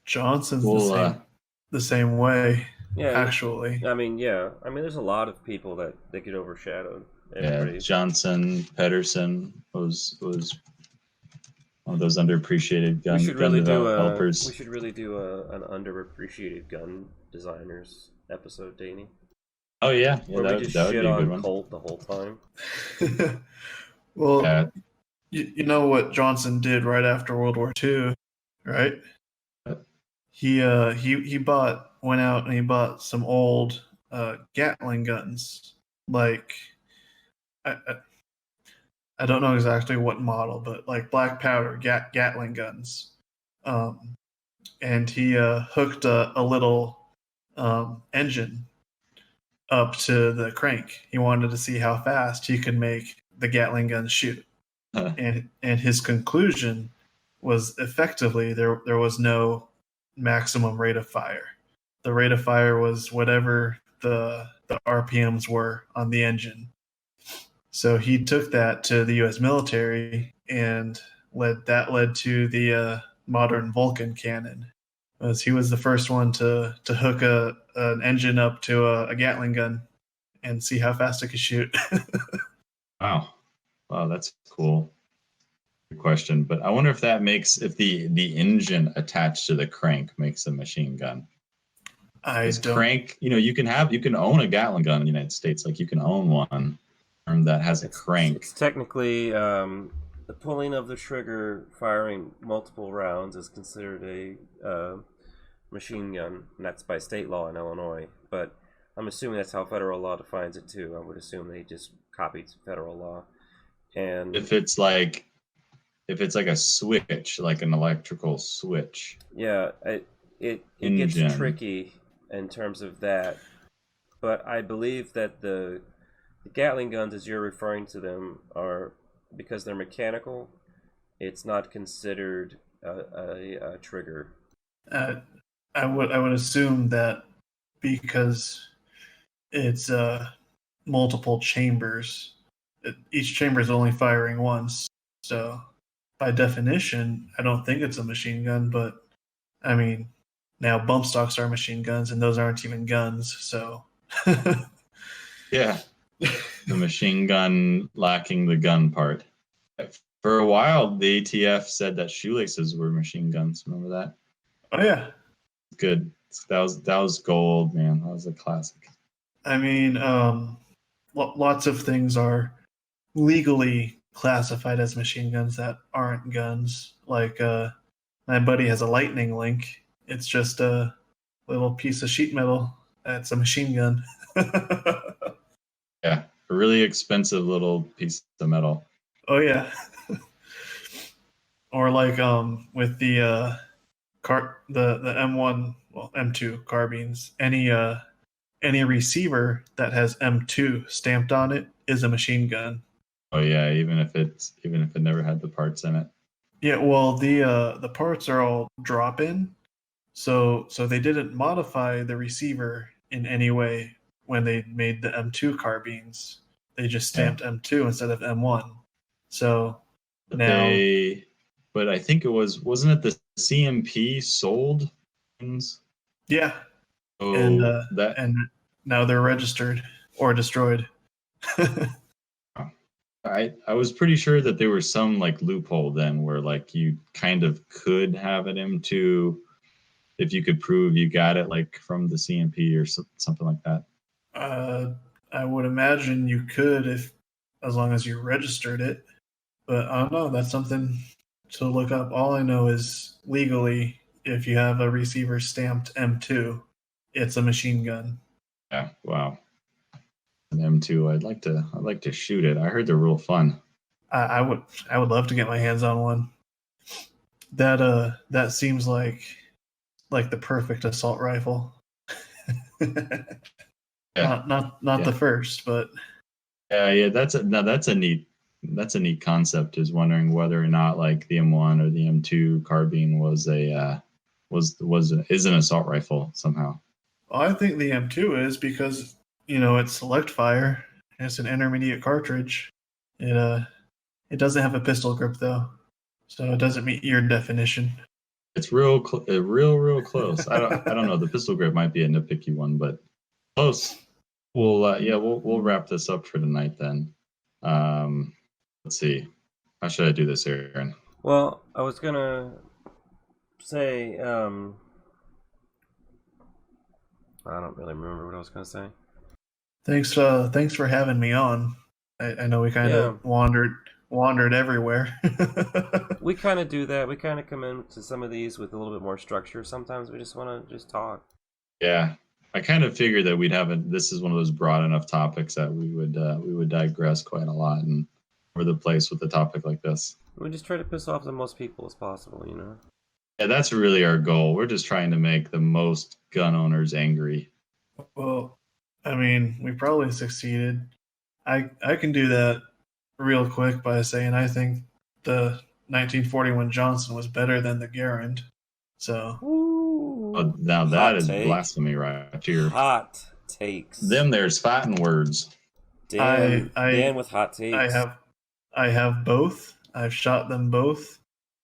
Johnson's Well, the same way, Yeah, actually. I mean, there's a lot of people that get overshadowed. yeah, Johnson, Peterson was one of those underappreciated gun developers. We should really do an underappreciated gun designers episode, Danny. Oh yeah, Where that we just would be shit a good on one. Colt the whole time. Well, you know what Johnson did right after World War II, right? He went out and he bought some old Gatling guns. Like, I don't know exactly what model, but like black powder Gatling guns. And he hooked a little engine up to the crank. He wanted to see how fast he could make the Gatling gun shoot. And his conclusion was effectively there was no maximum rate of fire. The rate of fire was whatever the RPMs were on the engine. So he took that to the U.S. military and led to the modern Vulcan cannon. As he was the first one to hook an engine up to a Gatling gun and see how fast it could shoot. Wow, that's cool. Good question, but I wonder if the engine attached to the crank makes a machine gun. Crank, you can own a Gatling gun in the United States. Like, you can own one that has a crank. It's technically the pulling of the trigger, firing multiple rounds is considered a machine gun, and that's by state law in Illinois. But I'm assuming that's how federal law defines it too. I would assume they just copied federal law. And if it's like a switch, like an electrical switch, yeah, it gets tricky in terms of that. But I believe that the Gatling guns, as you're referring to them, are, because they're mechanical, it's not considered a trigger. I would assume that because it's multiple chambers, each chamber is only firing once. So by definition, I don't think it's a machine gun. But I mean, now bump stocks are machine guns, and those aren't even guns. So yeah. The machine gun lacking the gun part. For a while, the ATF said that shoelaces were machine guns. Remember that? Oh yeah. Good. That was gold, man. That was a classic. I mean, lots of things are legally classified as machine guns that aren't guns. Like my buddy has a lightning link. It's just a little piece of sheet metal. That's a machine gun. Yeah, a really expensive little piece of metal. Oh yeah. Or like with the the M1, well, M2 carbines, any receiver that has M2 stamped on it is a machine gun. Oh yeah, even if it never had the parts in it. Yeah, well, the parts are all drop-in, so they didn't modify the receiver in any way when they made the M2 carbines. They just stamped M2 instead of M1. So But now, but I think wasn't it the CMP sold things? yeah, Oh, and now they're registered or destroyed. I was pretty sure that there was some like loophole then where like you kind of could have an M2 if you could prove you got it like from the CMP or something like that. I would imagine you could if as long as you registered it, but I don't know. That's something to look up. All I know is legally, if you have a receiver stamped M2, it's a machine gun. Yeah, wow. An M2, I'd like to shoot it. I heard they're real fun. I would love to get my hands on one. That seems like the perfect assault rifle. Yeah. Not the first, but yeah, that's a neat concept. Is wondering whether or not like the M1 or the M2 carbine was an assault rifle somehow. well, I think the M2 is because it's select fire. It's an intermediate cartridge. It doesn't have a pistol grip though, so it doesn't meet your definition. It's real close. I don't know. The pistol grip might be a nitpicky one, but close. We'll wrap this up for tonight then. Let's see. How should I do this, Aaron? Well, I was gonna say, I don't really remember what I was gonna say. Thanks for having me on. I know we kind of wandered everywhere. We kind of do that. We kind of come into some of these with a little bit more structure. Sometimes we just want to just talk. Yeah, I kind of figured that this is one of those broad enough topics that we would digress quite a lot and over the place with a topic like this. We just try to piss off the most people as possible, you know? Yeah, that's really our goal. We're just trying to make the most gun owners angry. Well, I mean, we probably succeeded. I can do that real quick by saying I think the 1941 Johnson was better than the Garand. So now that is blasphemy right here. Hot takes. Them there's fighting words. Dan with hot takes. I have both. I've shot them both.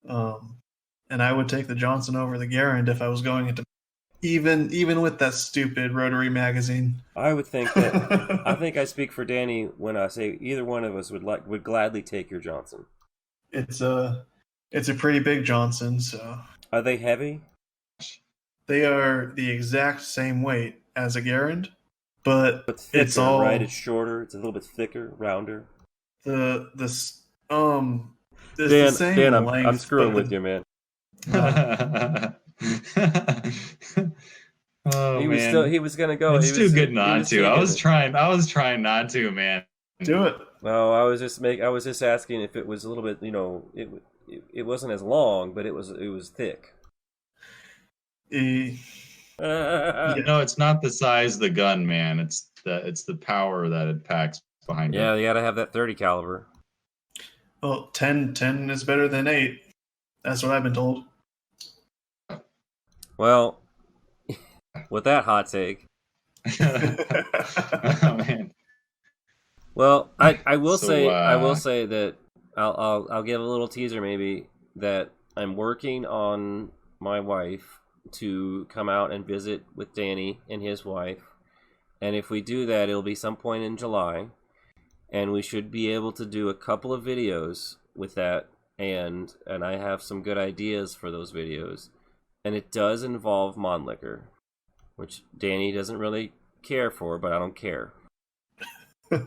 And I would take the Johnson over the Garand if I was going into even with that stupid rotary magazine. I would think that I think I speak for Danny when I say either one of us would gladly take your Johnson. It's a pretty big Johnson, so. Are they heavy? They are the exact same weight as a Garand, but thicker, it's all right. It's shorter. It's a little bit thicker, rounder. Dan, the same Dan, length, I'm screwing with you, man. Oh, he was gonna go. It's too good not to. I was trying not to, man. Do it. No, I was just asking if it was a little bit, it wasn't as long, but it was thick. It's not the size of the gun, man. It's the power that it packs behind it. Yeah, you gotta have that 30 caliber. Well, 10 is better than 8. That's what I've been told. Well, with that hot take. Oh, man. Well, I will say that I'll give a little teaser maybe that I'm working on my wife to come out and visit with Danny and his wife, and if we do that, it'll be some point in July. and we should be able to do a couple of videos with that, and I have some good ideas for those videos, and it does involve Mannlicher, which Danny doesn't really care for, but I don't care. What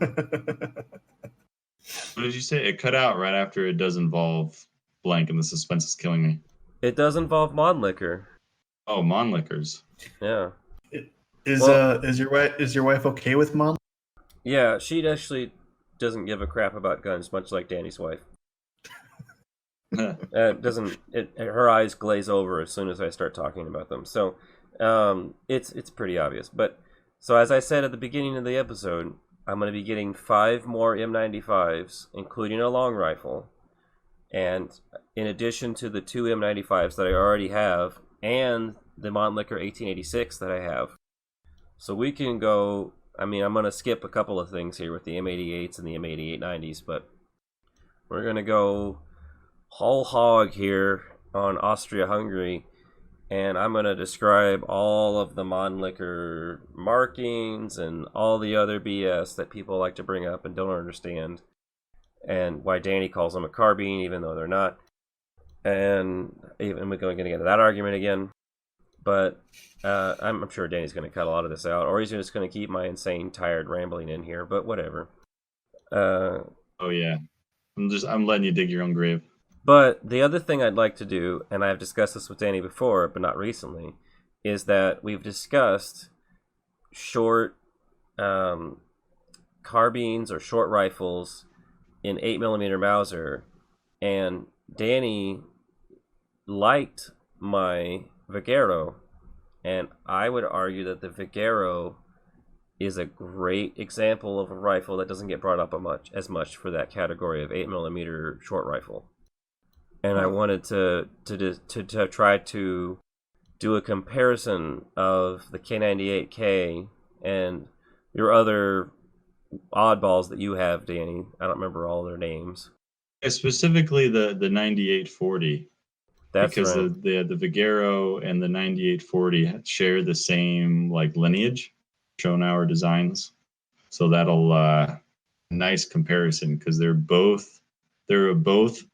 did you say? It cut out right after it does involve blank, and the suspense is killing me. It does involve Mannlicher. Oh, Mannlichers. Yeah. Is your wife okay with Mon? Yeah, she actually doesn't give a crap about guns, much like Danny's wife. Her eyes glaze over as soon as I start talking about them. So, it's pretty obvious. But so as I said at the beginning of the episode, I'm going to be getting 5 more M95s, including a long rifle, and in addition to the 2 M95s that I already have, and the Mannlicher 1886 that I have. So we can go. I mean, I'm going to skip a couple of things here with the M88s and the M8890s, but we're going to go whole hog here on Austria-Hungary, and I'm going to describe all of the Mannlicher markings and all the other BS that people like to bring up and don't understand, and why Danny calls them a carbine even though they're not. And even we're going to get into that argument again, but I'm sure Danny's going to cut a lot of this out, or he's just going to keep my insane, tired rambling in here, but whatever. Oh yeah, I'm letting you dig your own grave. But the other thing I'd like to do, and I've discussed this with Danny before, but not recently, is that we've discussed short carbines or short rifles in 8mm Mauser, and Danny liked my Viguero, and I would argue that the Viguero is a great example of a rifle that doesn't get brought up as much for that category of 8mm short rifle. And I wanted to try to do a comparison of the K98K and your other oddballs that you have, Danny. I don't remember all their names. Specifically the 9840. That's because right. the Viguero and the 9840 share the same like lineage, Schonauer designs. So that'll nice comparison because they're both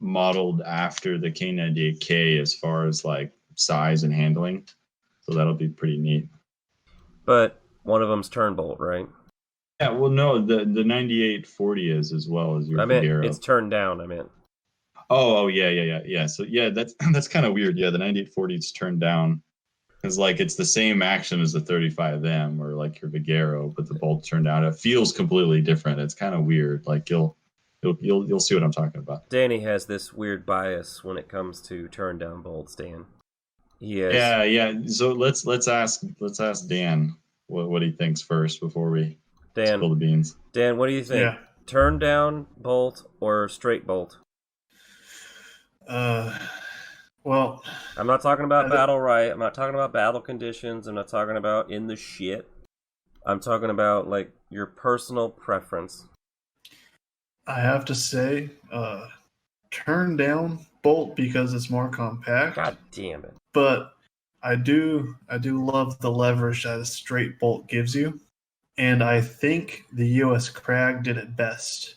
modeled after the K98K as far as like size and handling. So that'll be pretty neat. But one of them's turn bolt, right? Yeah, well, no, the 9840 is as well as your Viguero. It's turned down. I meant. Oh, yeah. So yeah, that's kind of weird. Yeah, the 9840 is turned down because like it's the same action as the 35M or like your Viguero, but the bolt's turned down. It feels completely different. It's kind of weird. Like you'll see what I'm talking about. Danny has this weird bias when it comes to turn down bolts. Dan, he is. Yeah. So let's ask Dan what he thinks first before we spill the beans. Dan, what do you think? Yeah. Turn down bolt or straight bolt? Well, I'm not talking about battle right. I'm not talking about battle conditions. I'm not talking about in the shit. I'm talking about like your personal preference. I have to say, turn down bolt because it's more compact. God damn it! But I do love the leverage that a straight bolt gives you, and I think the U.S. Krag did it best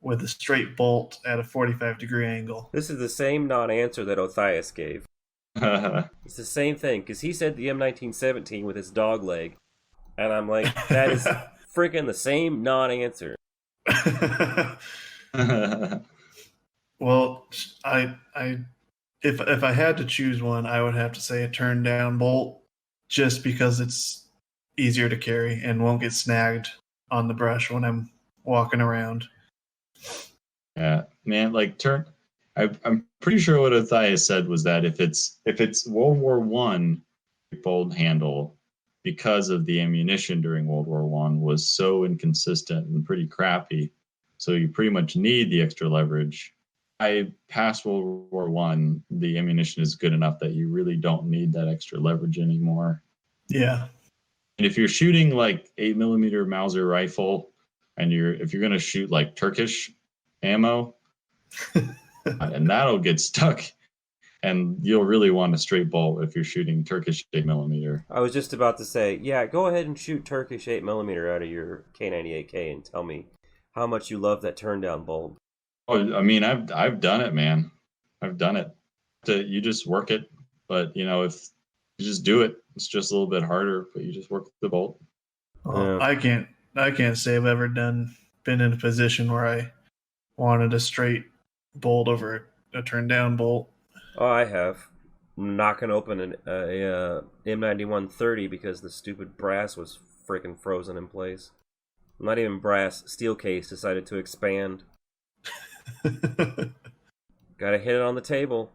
with a straight bolt at a 45-degree angle. This is the same non-answer that Othias gave. It's the same thing, because he said the M1917 with its dog leg, and I'm like, that is freaking the same non-answer. Well, if I had to choose one, I would have to say a turn down bolt, just because it's easier to carry and won't get snagged on the brush when I'm walking around. Yeah, man, like I'm pretty sure what Othias said was that if it's World War One bolt handle, because of the ammunition during World War One was so inconsistent and pretty crappy, so you pretty much need the extra leverage. Past World War One, the ammunition is good enough that you really don't need that extra leverage anymore. Yeah. And if you're shooting like 8mm Mauser rifle, and if you're gonna shoot like Turkish ammo, and that'll get stuck, and you'll really want a straight bolt if you're shooting Turkish 8mm. I was just about to say, yeah, go ahead and shoot Turkish 8mm out of your K98K and tell me how much you love that turn down bolt. Oh, I mean, I've done it, man. I've done it. You just work it, but if you just do it, it's just a little bit harder. But you just work the bolt. Well, Yeah. I can't say I've ever been in a position where I wanted a straight bolt over a turn down bolt. Oh, I have. I'm knocking open a M91 30 because the stupid brass was freaking frozen in place. Not even brass, steel case decided to expand. Gotta hit it on the table.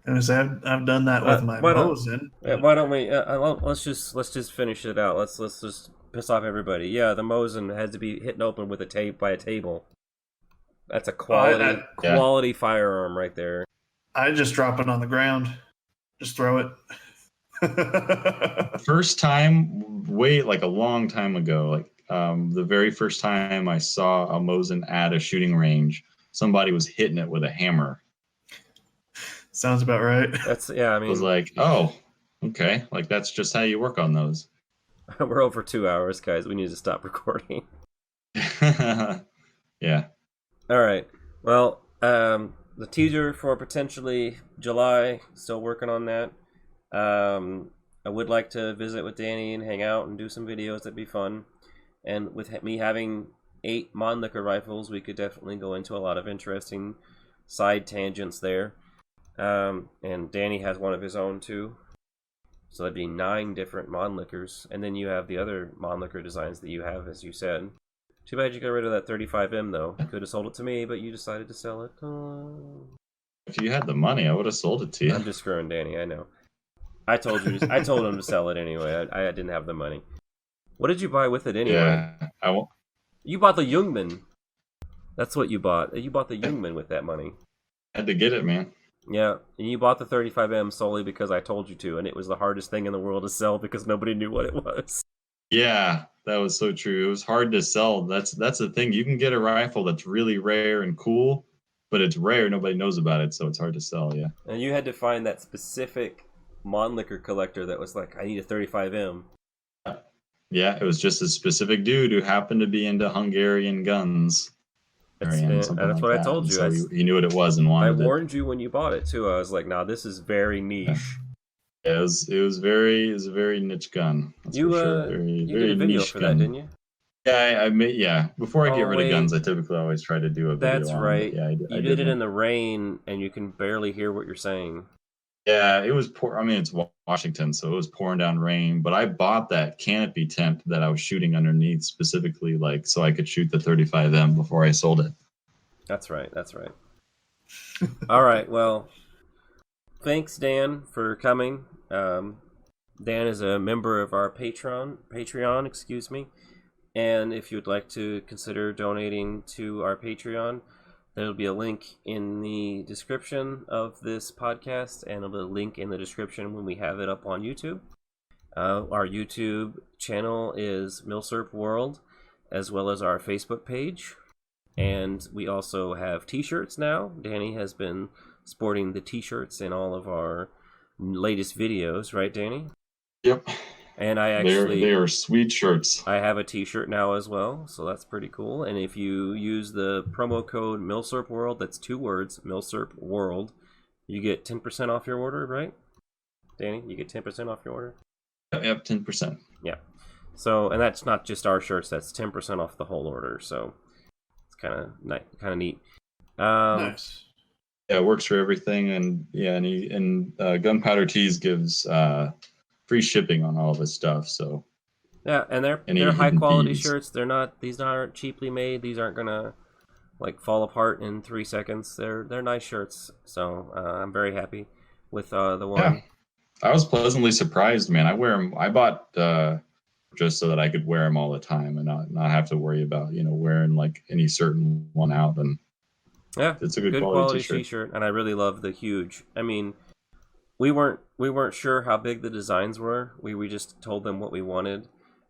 And I've done that with my Mosin. Why don't we? Let's just finish it out. Let's just piss off everybody. Yeah, the Mosin had to be hitting open with a tape by a table. That's a quality firearm right there. I just drop it on the ground, just throw it. First time, like a long time ago, like the very first time I saw a Mosin at a shooting range, somebody was hitting it with a hammer. Sounds about right. I was like, oh, okay, like that's just how you work on those. We're over 2 hours, guys. We need to stop recording. Yeah. All right. Well, the teaser for potentially July, still working on that. I would like to visit with Danny and hang out and do some videos. That'd be fun. And with me having 8 Mannlicher rifles, we could definitely go into a lot of interesting side tangents there. And Danny has one of his own too. So that'd be 9 different Mannlichers. And then you have the other Mannlicher designs that you have, as you said. Too bad you got rid of that 35M though. You could have sold it to me, but you decided to sell it. If you had the money, I would have sold it to you. I'm just screwing Danny, I know. I told him to sell it anyway. I didn't have the money. What did you buy with it anyway? Yeah, You bought the Jungmann. That's what you bought. You bought the Jungmann with that money. I had to get it, man. Yeah, and you bought the 35M solely because I told you to, and it was the hardest thing in the world to sell because nobody knew what it was. Yeah, that was so true. It was hard to sell. That's the thing. You can get a rifle that's really rare and cool, but it's rare. Nobody knows about it, so it's hard to sell. Yeah. And you had to find that specific Mannlicher collector that was like, I need a 35M. Yeah, it was just a specific dude who happened to be into Hungarian guns. That's what I told you. So he knew what it was and wanted it. I warned you when you bought it too. I was like, "Nah, this is very niche." Yeah, it was a very niche gun. You did a video for that, didn't you? Yeah, Before I get rid of guns, I typically always try to do a video. That's right. Yeah, you did it in the rain, and you can barely hear what you're saying. Yeah, it was poor. I mean, it's Washington, so it was pouring down rain. But I bought that canopy tent that I was shooting underneath specifically, like so I could shoot the 35M before I sold it. That's right. All right. Well, thanks, Dan, for coming. Dan is a member of our Patreon, excuse me. And if you'd like to consider donating to our Patreon, there'll be a link in the description of this podcast, and there'll be a link in the description when we have it up on YouTube. Our YouTube channel is Milsurp World, as well as our Facebook page. And we also have t-shirts now. Danny has been sporting the t-shirts in all of our latest videos, right, Danny? Yep. And they are sweet shirts. I have a t-shirt now as well, so that's pretty cool. And if you use the promo code Milsurp World, that's 2 words, Milsurp World, you get 10% off your order, right? Danny, you get 10% off your order? Yep, 10%. Yeah. So, and that's not just our shirts, that's 10% off the whole order, so it's kind of neat. Nice. Yeah, it works for everything, and yeah, and Gunpowder Tees gives free shipping on all this stuff. So yeah, and they're high quality shirts. These aren't cheaply made. These aren't gonna like fall apart in 3 seconds. They're nice shirts. So I'm very happy with the one. Yeah, I was pleasantly surprised, man. I wear them. I bought just so that I could wear them all the time and not have to worry about wearing like any certain one out. And yeah, it's a good quality t-shirt, and I really love the huge. I mean, we weren't sure how big the designs were. We just told them what we wanted,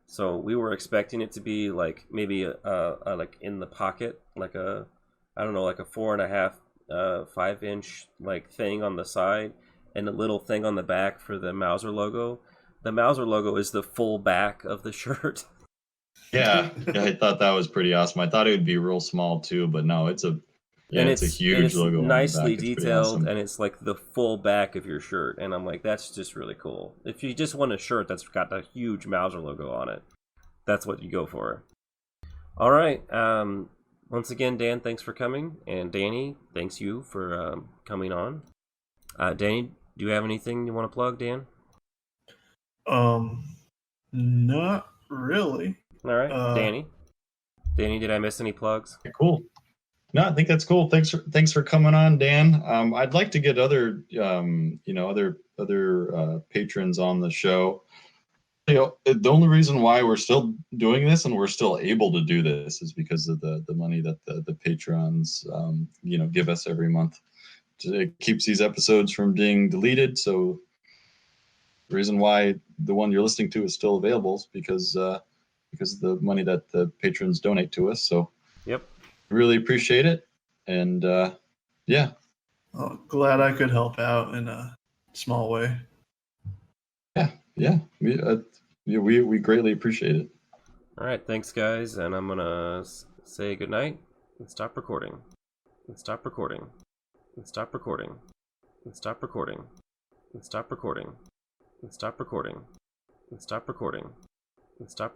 so we were expecting it to be like maybe a like in the pocket, like a 4.5 5-inch like thing on the side, and a little thing on the back for the Mauser logo. The Mauser logo is the full back of the shirt. Yeah, I thought that was pretty awesome. I thought it would be real small too, but no, it's a huge logo on the nicely back. It's pretty detailed, awesome. and it's like the full back of your shirt, and I'm like, that's just really cool. If you just want a shirt that's got a huge Mauser logo on it, that's what you go for. All right. Once again, Dan, thanks for coming, and Danny, thanks you for coming on. Danny, do you have anything you want to plug, Dan? Not really. All right, Danny, did I miss any plugs? Cool. No, I think that's cool. Thanks for coming on, Dan. I'd like to get other patrons on the show. The only reason why we're still doing this and we're still able to do this is because of the money that the patrons give us every month. It keeps these episodes from being deleted. So the reason why the one you're listening to is still available is because of the money that the patrons donate to us. So yep, really appreciate it. And yeah. Oh, glad I could help out in a small way. Yeah. We greatly appreciate it. All right, thanks, guys, and I'm gonna say goodnight and stop recording. And stop recording. And stop recording. And stop recording. And stop recording. And stop recording. And stop recording. And stop.